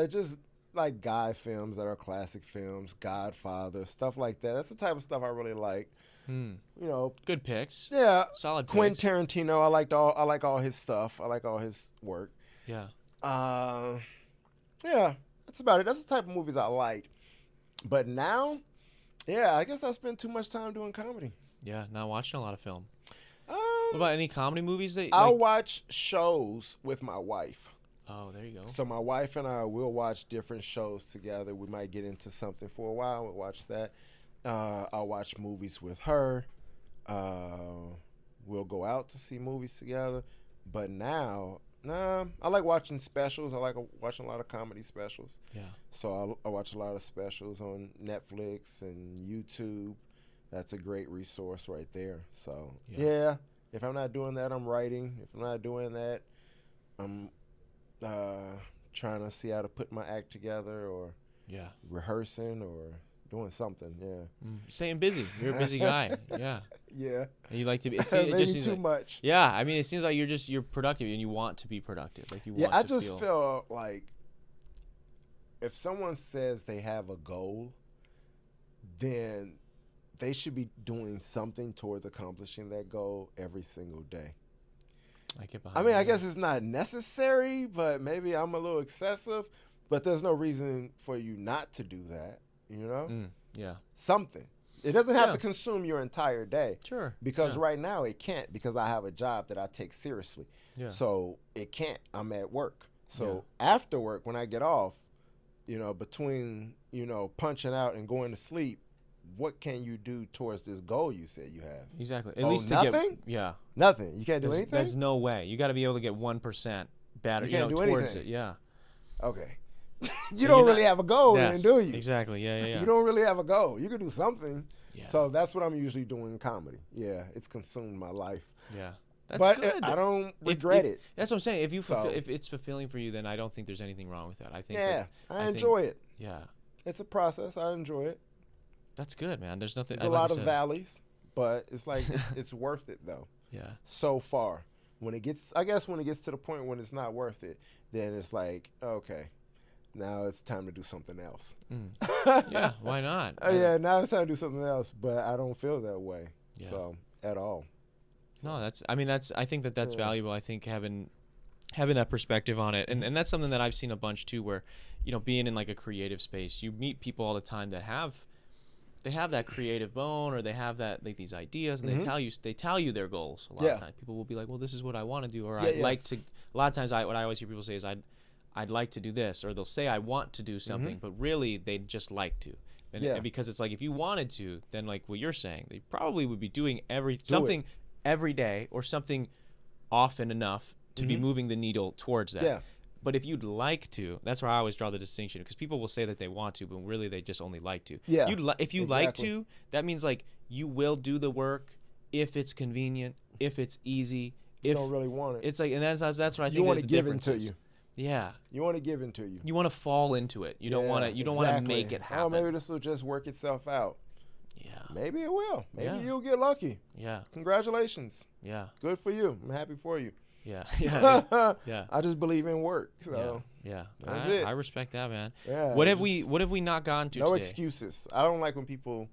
[SPEAKER 2] just like guy films that are classic films, Godfather, stuff like that. That's the type of stuff I really like. You know,
[SPEAKER 1] good picks.
[SPEAKER 2] Yeah,
[SPEAKER 1] solid.
[SPEAKER 2] Quentin Tarantino. I like all his stuff. I like all his work.
[SPEAKER 1] Yeah.
[SPEAKER 2] Yeah, that's about it. That's the type of movies I like. But now, I guess I spend too much time doing comedy.
[SPEAKER 1] Yeah, not watching a lot of film. What about any comedy movies that
[SPEAKER 2] I'll watch shows with my wife.
[SPEAKER 1] Oh, there you go.
[SPEAKER 2] So my wife and I will watch different shows together. We might get into something for a while. We'll watch that. I'll watch movies with her. We'll go out to see movies together. But now, I like watching specials. I like watching a lot of comedy specials.
[SPEAKER 1] Yeah.
[SPEAKER 2] So I watch a lot of specials on Netflix and YouTube. That's a great resource right there. So, if I'm not doing that, I'm writing. If I'm not doing that, I'm trying to see how to put my act together or rehearsing or doing something,
[SPEAKER 1] Staying busy. You're a busy guy. Yeah.
[SPEAKER 2] Yeah.
[SPEAKER 1] And you like to be.
[SPEAKER 2] Maybe too much.
[SPEAKER 1] Yeah. I mean, it seems like you're productive and you want to be productive. Like you want.
[SPEAKER 2] I just feel like if someone says they have a goal, then they should be doing something towards accomplishing that goal every single day.
[SPEAKER 1] I get behind
[SPEAKER 2] I mean,
[SPEAKER 1] that.
[SPEAKER 2] I guess it's not necessary, but maybe I'm a little excessive. But there's no reason for you not to do that, you know?
[SPEAKER 1] Yeah.
[SPEAKER 2] Something. It doesn't have
[SPEAKER 1] Yeah.
[SPEAKER 2] to consume your entire day.
[SPEAKER 1] Sure.
[SPEAKER 2] Because
[SPEAKER 1] Yeah.
[SPEAKER 2] right now it can't, because I have a job that I take seriously.
[SPEAKER 1] Yeah.
[SPEAKER 2] So it can't. I'm at work. So after work, when I get off, you know, between, you know, punching out and going to sleep, what can you do towards this goal you said you have?
[SPEAKER 1] Exactly. At
[SPEAKER 2] Oh,
[SPEAKER 1] least to
[SPEAKER 2] nothing?
[SPEAKER 1] get
[SPEAKER 2] Nothing. You can't do anything?
[SPEAKER 1] There's no way. You got to be able to get 1% better.
[SPEAKER 2] You can't do
[SPEAKER 1] towards
[SPEAKER 2] anything.
[SPEAKER 1] it. Yeah.
[SPEAKER 2] Okay.
[SPEAKER 1] So
[SPEAKER 2] you don't
[SPEAKER 1] you're
[SPEAKER 2] really
[SPEAKER 1] not-
[SPEAKER 2] have a goal
[SPEAKER 1] Yes,
[SPEAKER 2] then, do you?
[SPEAKER 1] Exactly. Yeah.
[SPEAKER 2] You don't really have a goal. You can do something.
[SPEAKER 1] Yeah.
[SPEAKER 2] So that's what I'm usually doing in comedy. Yeah, it's consumed my life.
[SPEAKER 1] Yeah. That's
[SPEAKER 2] But
[SPEAKER 1] good.
[SPEAKER 2] I don't regret it.
[SPEAKER 1] That's what I'm saying. If you
[SPEAKER 2] So-
[SPEAKER 1] if it's fulfilling for you, then I don't think there's anything wrong with that. I think.
[SPEAKER 2] Yeah,
[SPEAKER 1] I
[SPEAKER 2] I
[SPEAKER 1] think-
[SPEAKER 2] enjoy it.
[SPEAKER 1] Yeah.
[SPEAKER 2] It's a process. I enjoy it.
[SPEAKER 1] That's good, man. There's nothing.
[SPEAKER 2] There's a
[SPEAKER 1] like
[SPEAKER 2] lot
[SPEAKER 1] you
[SPEAKER 2] of
[SPEAKER 1] said.
[SPEAKER 2] valleys, but it's like it's worth it though.
[SPEAKER 1] Yeah.
[SPEAKER 2] So far, when it gets to the point when it's not worth it, then it's like, okay, now it's time to do something else.
[SPEAKER 1] Yeah. Why not?
[SPEAKER 2] Yeah, now it's time to do something else, but I don't feel that way.
[SPEAKER 1] Yeah.
[SPEAKER 2] So at all.
[SPEAKER 1] No, I think that's
[SPEAKER 2] Yeah.
[SPEAKER 1] valuable. I think having that perspective on it, and that's something that I've seen a bunch too, where, you know, being in like a creative space, you meet people all the time that have that creative bone, or they have that, like, these ideas, and they tell you their goals a lot of times. People will be like, well, this is what I want to do, or I'd like to. A lot of times, what I always hear people say is, I'd like to do this, or they'll say I want to do something, but really they'd just like to. And because it's like, if you wanted to, then, like what you're saying, they probably would be doing something every day, or something often enough to be moving the needle towards that.
[SPEAKER 2] Yeah.
[SPEAKER 1] But if you'd like to, that's where I always draw the distinction, because people will say that they want to, but really they just only like to.
[SPEAKER 2] Yeah,
[SPEAKER 1] If you like to, that means, like, you will do the work if it's convenient, if it's easy.
[SPEAKER 2] You don't really want it.
[SPEAKER 1] It's like, and that's what I think.
[SPEAKER 2] You want
[SPEAKER 1] is
[SPEAKER 2] to
[SPEAKER 1] the
[SPEAKER 2] give
[SPEAKER 1] difference
[SPEAKER 2] into
[SPEAKER 1] is.
[SPEAKER 2] you.
[SPEAKER 1] Yeah.
[SPEAKER 2] You want to give into you.
[SPEAKER 1] You want to fall into it. You don't want to. You don't want to make it happen.
[SPEAKER 2] Oh, maybe this will just work itself out.
[SPEAKER 1] Yeah.
[SPEAKER 2] Maybe it will. Maybe
[SPEAKER 1] Yeah.
[SPEAKER 2] you'll get lucky.
[SPEAKER 1] Yeah.
[SPEAKER 2] Congratulations.
[SPEAKER 1] Yeah.
[SPEAKER 2] Good for you. I'm happy for you.
[SPEAKER 1] Yeah. Yeah. Yeah.
[SPEAKER 2] I just believe in work. So
[SPEAKER 1] Yeah.
[SPEAKER 2] That's it.
[SPEAKER 1] I respect that, man.
[SPEAKER 2] yeah.
[SPEAKER 1] What have we not gotten to
[SPEAKER 2] No
[SPEAKER 1] today?
[SPEAKER 2] excuses. I don't like when people,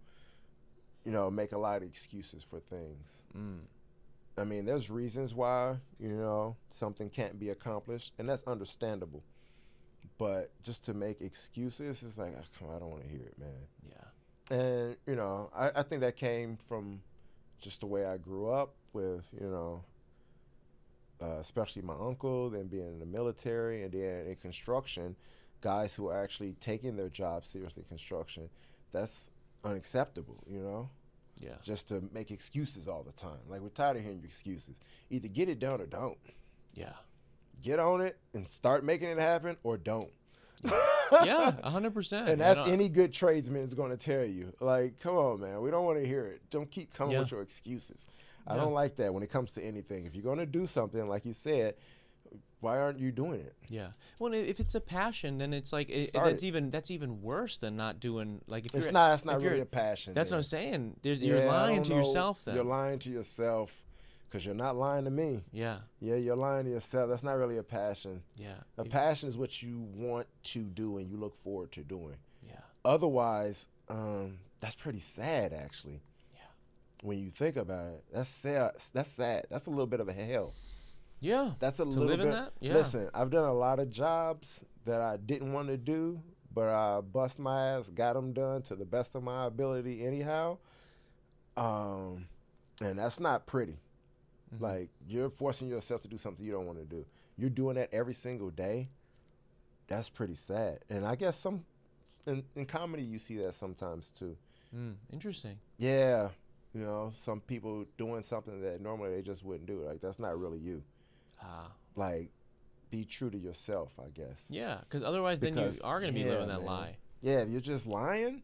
[SPEAKER 2] you know, make a lot of excuses for things. I mean, there's reasons why, you know, something can't be accomplished, and that's understandable. But just to make excuses, it's like, oh, I don't want to hear it, man.
[SPEAKER 1] Yeah.
[SPEAKER 2] And, you know, I think that came from just the way I grew up with, you know, especially my uncle, then being in the military, and then in construction, guys who are actually taking their job seriously, construction. That's unacceptable, you know?
[SPEAKER 1] Yeah.
[SPEAKER 2] Just to make excuses all the time. Like, we're tired of hearing excuses. Either get it done or don't.
[SPEAKER 1] Yeah.
[SPEAKER 2] Get on it and start making it happen, or don't.
[SPEAKER 1] Yeah. 100%.
[SPEAKER 2] And that's any good tradesman is going to tell you. Like, come on, man. We don't want to hear it. Don't keep coming with your excuses. I don't like that when it comes to anything. If you're going to do something, like you said, why aren't you doing it?
[SPEAKER 1] Yeah. Well, if it's a passion, then it's like that's even worse than not doing. Like, if
[SPEAKER 2] It's
[SPEAKER 1] you're
[SPEAKER 2] not
[SPEAKER 1] if
[SPEAKER 2] really
[SPEAKER 1] you're-
[SPEAKER 2] a passion.
[SPEAKER 1] That's
[SPEAKER 2] then.
[SPEAKER 1] what I'm saying. You're
[SPEAKER 2] Yeah, I
[SPEAKER 1] lying
[SPEAKER 2] don't
[SPEAKER 1] to
[SPEAKER 2] know.
[SPEAKER 1] yourself. Then
[SPEAKER 2] You're lying to yourself, because you're not lying to me.
[SPEAKER 1] Yeah.
[SPEAKER 2] Yeah, you're lying to yourself. That's not really a passion.
[SPEAKER 1] Yeah.
[SPEAKER 2] A passion is what you want to do and you look forward to doing.
[SPEAKER 1] Yeah.
[SPEAKER 2] Otherwise, that's pretty sad, actually.
[SPEAKER 1] Yeah.
[SPEAKER 2] When you think about it, that's sad. That's sad. That's a little bit of a hell.
[SPEAKER 1] Yeah.
[SPEAKER 2] That's a
[SPEAKER 1] To
[SPEAKER 2] little
[SPEAKER 1] live
[SPEAKER 2] bit.
[SPEAKER 1] in that? Yeah.
[SPEAKER 2] Listen, I've done a lot of jobs that I didn't want to do, but I bust my ass, got them done to the best of my ability anyhow. And that's not pretty.
[SPEAKER 1] Mm-hmm.
[SPEAKER 2] Like, you're forcing yourself to do something you don't want to do. You're doing that every single day. That's pretty sad. And I guess in comedy you see that sometimes too.
[SPEAKER 1] Interesting.
[SPEAKER 2] Yeah. You know, some people doing something that normally they just wouldn't do. Like, that's not really you. Like, be true to yourself, I guess.
[SPEAKER 1] Yeah, because otherwise then you are going to be living that lie.
[SPEAKER 2] Yeah, if you're just lying.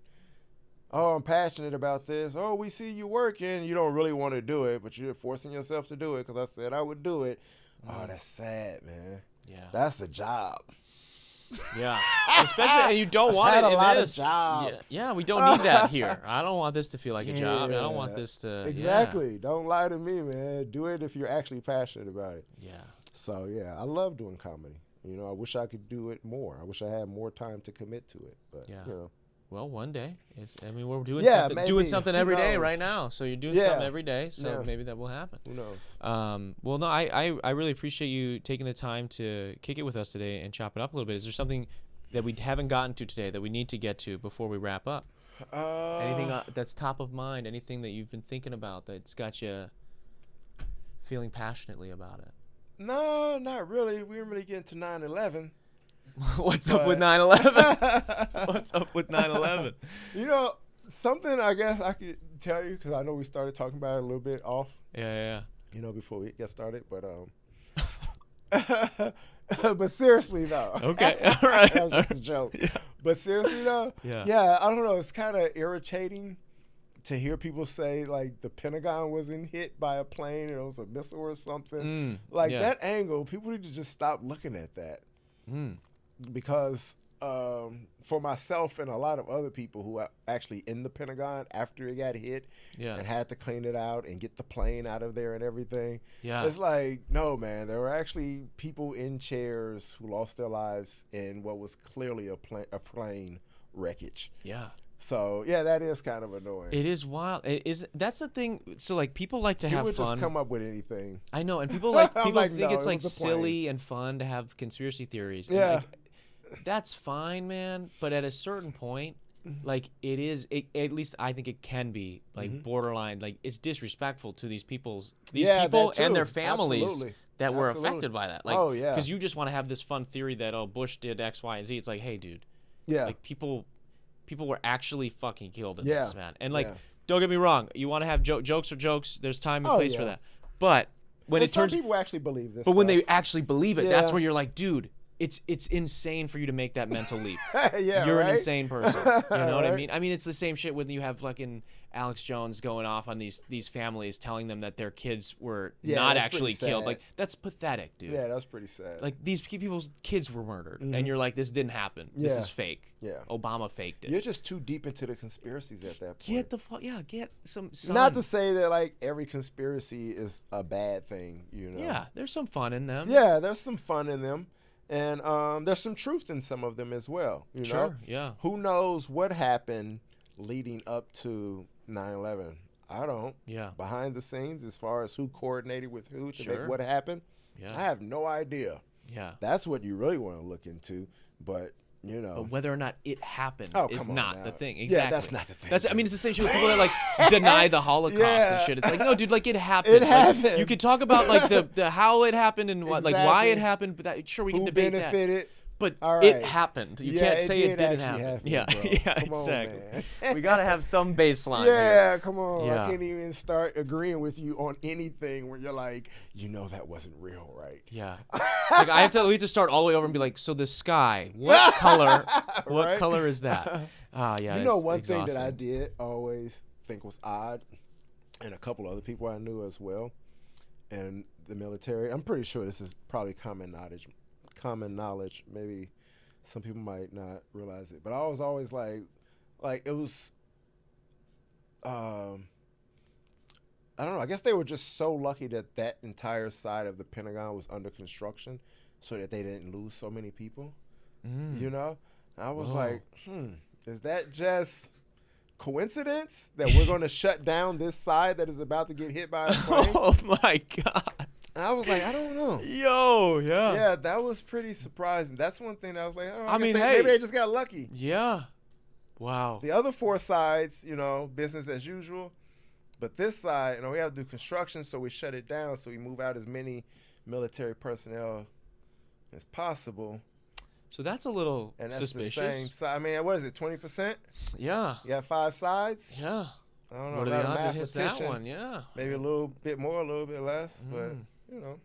[SPEAKER 2] Oh, I'm passionate about this. Oh, we see you working. You don't really want to do it, but you're forcing yourself to do it because I said I would do it. Oh, that's sad, man.
[SPEAKER 1] Yeah.
[SPEAKER 2] That's the job.
[SPEAKER 1] Yeah. Especially, and you don't want
[SPEAKER 2] had
[SPEAKER 1] it
[SPEAKER 2] a
[SPEAKER 1] in
[SPEAKER 2] lot of
[SPEAKER 1] this.
[SPEAKER 2] jobs.
[SPEAKER 1] Yeah, we don't need that here. I don't want this to feel like a job. I don't want
[SPEAKER 2] Yeah.
[SPEAKER 1] this to.
[SPEAKER 2] Exactly. Don't lie to me, man. Do it if you're actually passionate about it.
[SPEAKER 1] Yeah.
[SPEAKER 2] So, yeah, I love doing comedy. You know, I wish I could do it more. I wish I had more time to commit to it. But,
[SPEAKER 1] Yeah.
[SPEAKER 2] you know.
[SPEAKER 1] Well, one day. I mean, we're doing
[SPEAKER 2] Yeah,
[SPEAKER 1] something,
[SPEAKER 2] maybe.
[SPEAKER 1] something
[SPEAKER 2] Who
[SPEAKER 1] every day
[SPEAKER 2] knows?
[SPEAKER 1] right now. So you're doing
[SPEAKER 2] Yeah.
[SPEAKER 1] something every day. So
[SPEAKER 2] Yeah.
[SPEAKER 1] maybe that will happen.
[SPEAKER 2] Who knows?
[SPEAKER 1] Well, no, I really appreciate you taking the time to kick it with us today and chop it up a little bit. Is there something that we haven't gotten to today that we need to get to before we wrap up? Anything that's top of mind? Anything that you've been thinking about that's got you feeling passionately about it?
[SPEAKER 2] No, not really. We didn't really get into 9/11.
[SPEAKER 1] What's up with 9/11? What's up with 9/11?
[SPEAKER 2] You know, something I guess I could tell you, because I know we started talking about it a little bit off,
[SPEAKER 1] Yeah.
[SPEAKER 2] you know, before we get started. But but seriously though.
[SPEAKER 1] Okay. All right.
[SPEAKER 2] That was just a joke.
[SPEAKER 1] Yeah.
[SPEAKER 2] But seriously though,
[SPEAKER 1] Yeah.
[SPEAKER 2] I don't know. It's kind of irritating to hear people say like the Pentagon wasn't hit by a plane or it was a missile or something.
[SPEAKER 1] Yeah.
[SPEAKER 2] That angle, people need to just stop looking at that. Because for myself and a lot of other people who are actually in the Pentagon after it got hit and had to clean it out and get the plane out of there and everything, it's like, no, man, there were actually people in chairs who lost their lives in what was clearly a plane wreckage.
[SPEAKER 1] Yeah.
[SPEAKER 2] So, yeah, that is kind of annoying.
[SPEAKER 1] It is wild. That's the thing. So, like, people like to have
[SPEAKER 2] would
[SPEAKER 1] fun.
[SPEAKER 2] Just come up with anything.
[SPEAKER 1] I know, and people think
[SPEAKER 2] no,
[SPEAKER 1] it's like
[SPEAKER 2] it was a
[SPEAKER 1] silly and fun to have conspiracy theories. And,
[SPEAKER 2] Yeah.
[SPEAKER 1] like, that's fine, man. But at a certain point, like at least I think it can be like borderline. Like it's disrespectful to these people and their families
[SPEAKER 2] Absolutely.
[SPEAKER 1] that were
[SPEAKER 2] Absolutely.
[SPEAKER 1] affected by that. Like, because you just want to have this fun theory that Bush did X, Y, and Z. It's like, hey, dude, like people were actually fucking killed in this, man. And like, don't get me wrong, you want to have jokes are jokes. There's time and place for that. But when
[SPEAKER 2] and
[SPEAKER 1] it turns,
[SPEAKER 2] some people actually believe this.
[SPEAKER 1] but when
[SPEAKER 2] stuff.
[SPEAKER 1] they actually believe it, that's where you're like, dude. It's insane for you to make that mental leap. You're an insane person. You know what I mean? I mean, it's the same shit when you have fucking Alex Jones going off on these families telling them that their kids were not actually killed. Like, that's pathetic, dude.
[SPEAKER 2] Yeah, that's pretty sad.
[SPEAKER 1] Like, these people's kids were murdered, and you're like, this didn't happen. This is fake.
[SPEAKER 2] Yeah.
[SPEAKER 1] Obama faked it.
[SPEAKER 2] You're just too deep into the conspiracies at that point.
[SPEAKER 1] Get some sun.
[SPEAKER 2] Not to say that, like, every conspiracy is a bad thing, you know?
[SPEAKER 1] Yeah, there's some fun in them.
[SPEAKER 2] Yeah, there's some fun in them. And there's some truth in some of them as well. You know?
[SPEAKER 1] Yeah.
[SPEAKER 2] Who knows what happened leading up to 9/11? I don't.
[SPEAKER 1] Yeah.
[SPEAKER 2] Behind the scenes, as far as who coordinated with who to make
[SPEAKER 1] Sure.
[SPEAKER 2] what happen,
[SPEAKER 1] Yeah.
[SPEAKER 2] I have no idea.
[SPEAKER 1] Yeah.
[SPEAKER 2] That's what you really want to look into. But, you know.
[SPEAKER 1] But whether or not it happened is
[SPEAKER 2] come on
[SPEAKER 1] not
[SPEAKER 2] now.
[SPEAKER 1] the thing.
[SPEAKER 2] Yeah,
[SPEAKER 1] Exactly.
[SPEAKER 2] that's not the thing.
[SPEAKER 1] I mean, it's the same shit with people that like deny the Holocaust and shit. It's like, no, dude, like it happened.
[SPEAKER 2] It
[SPEAKER 1] Like,
[SPEAKER 2] happened.
[SPEAKER 1] you could talk about like the how it happened and what, like why it happened, but that, sure we can
[SPEAKER 2] Who
[SPEAKER 1] debate
[SPEAKER 2] benefited?
[SPEAKER 1] But
[SPEAKER 2] All
[SPEAKER 1] it
[SPEAKER 2] right.
[SPEAKER 1] happened. You
[SPEAKER 2] Yeah,
[SPEAKER 1] can't say it didn't
[SPEAKER 2] actually
[SPEAKER 1] happen.
[SPEAKER 2] happen,
[SPEAKER 1] Yeah,
[SPEAKER 2] bro.
[SPEAKER 1] yeah,
[SPEAKER 2] Come on,
[SPEAKER 1] exactly.
[SPEAKER 2] man.
[SPEAKER 1] We gotta have some baseline.
[SPEAKER 2] Yeah,
[SPEAKER 1] here.
[SPEAKER 2] come on.
[SPEAKER 1] Yeah.
[SPEAKER 2] I can't even start agreeing with you on anything where you're like, you know, that wasn't real, right?
[SPEAKER 1] Yeah. Like we have to start all the way over and be like, so the sky, what color? What
[SPEAKER 2] Right?
[SPEAKER 1] color is that? Yeah.
[SPEAKER 2] You know,
[SPEAKER 1] it's
[SPEAKER 2] one thing that I
[SPEAKER 1] exhausting.
[SPEAKER 2] did always think was odd, and a couple other people I knew as well, and the military. I'm pretty sure this is probably common knowledge. Maybe some people might not realize it, but I was always like it was. I don't know. I guess they were just so lucky that entire side of the Pentagon was under construction, so that they didn't lose so many people. You know, I was like, is that just coincidence that we're going to shut down this side that is about to get hit by a plane?
[SPEAKER 1] Oh my god.
[SPEAKER 2] And I was like, I don't know.
[SPEAKER 1] Yo, yeah.
[SPEAKER 2] Yeah, that was pretty surprising. That's one thing that I was like, oh,
[SPEAKER 1] I mean,
[SPEAKER 2] maybe they just got lucky.
[SPEAKER 1] Yeah. Wow.
[SPEAKER 2] The other four sides, you know, business as usual. But this side, you know, we have to do construction, so we shut it down. So we move out as many military personnel as possible.
[SPEAKER 1] So that's a little
[SPEAKER 2] And that's
[SPEAKER 1] suspicious.
[SPEAKER 2] the same side. I mean, what is it, 20%?
[SPEAKER 1] Yeah.
[SPEAKER 2] You got 5 sides?
[SPEAKER 1] Yeah.
[SPEAKER 2] I don't know.
[SPEAKER 1] What are
[SPEAKER 2] I'm
[SPEAKER 1] the
[SPEAKER 2] not
[SPEAKER 1] odds
[SPEAKER 2] a
[SPEAKER 1] it hits that
[SPEAKER 2] mathematician.
[SPEAKER 1] one? Yeah.
[SPEAKER 2] Maybe a little bit more, a little bit less, but, you know.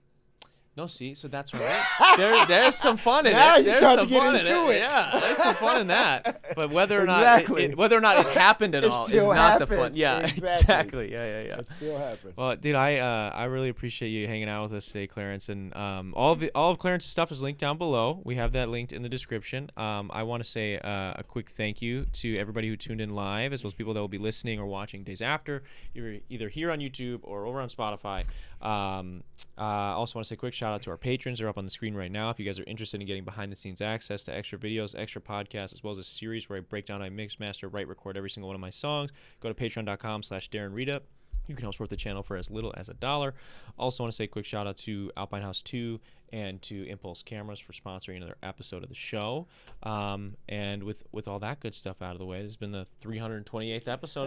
[SPEAKER 1] No, see, so that's right. There's some fun in
[SPEAKER 2] Now
[SPEAKER 1] it.
[SPEAKER 2] you
[SPEAKER 1] There's
[SPEAKER 2] start to
[SPEAKER 1] some
[SPEAKER 2] get
[SPEAKER 1] fun
[SPEAKER 2] into
[SPEAKER 1] in
[SPEAKER 2] it.
[SPEAKER 1] Yeah, there's some fun in that. But whether or
[SPEAKER 2] Exactly.
[SPEAKER 1] not whether or not it happened at
[SPEAKER 2] It
[SPEAKER 1] all is
[SPEAKER 2] still
[SPEAKER 1] not the
[SPEAKER 2] happened.
[SPEAKER 1] fun. Yeah,
[SPEAKER 2] Exactly.
[SPEAKER 1] exactly. Yeah.
[SPEAKER 2] It still happened.
[SPEAKER 1] Well, dude, I really appreciate you hanging out with us today, Clarence. And all of Clarence's stuff is linked down below. We have that linked in the description. I want to say a quick thank you to everybody who tuned in live, as well as people that will be listening or watching days after, either here on YouTube or over on Spotify. Also want to say a quick shout shout out to our patrons. They're up on the screen right now. If you guys are interested in getting behind-the-scenes access to extra videos, extra podcasts, as well as a series where I break down, I mix, master, write, record every single one of my songs, go to patreon.com/DarrenRita. You can help support the channel for as little as $1. Also want to say a quick shout out to Alpine House 2 and to Impulse Cameras for sponsoring another episode of the show. And with all that good stuff out of the way, this has been the 328th episode.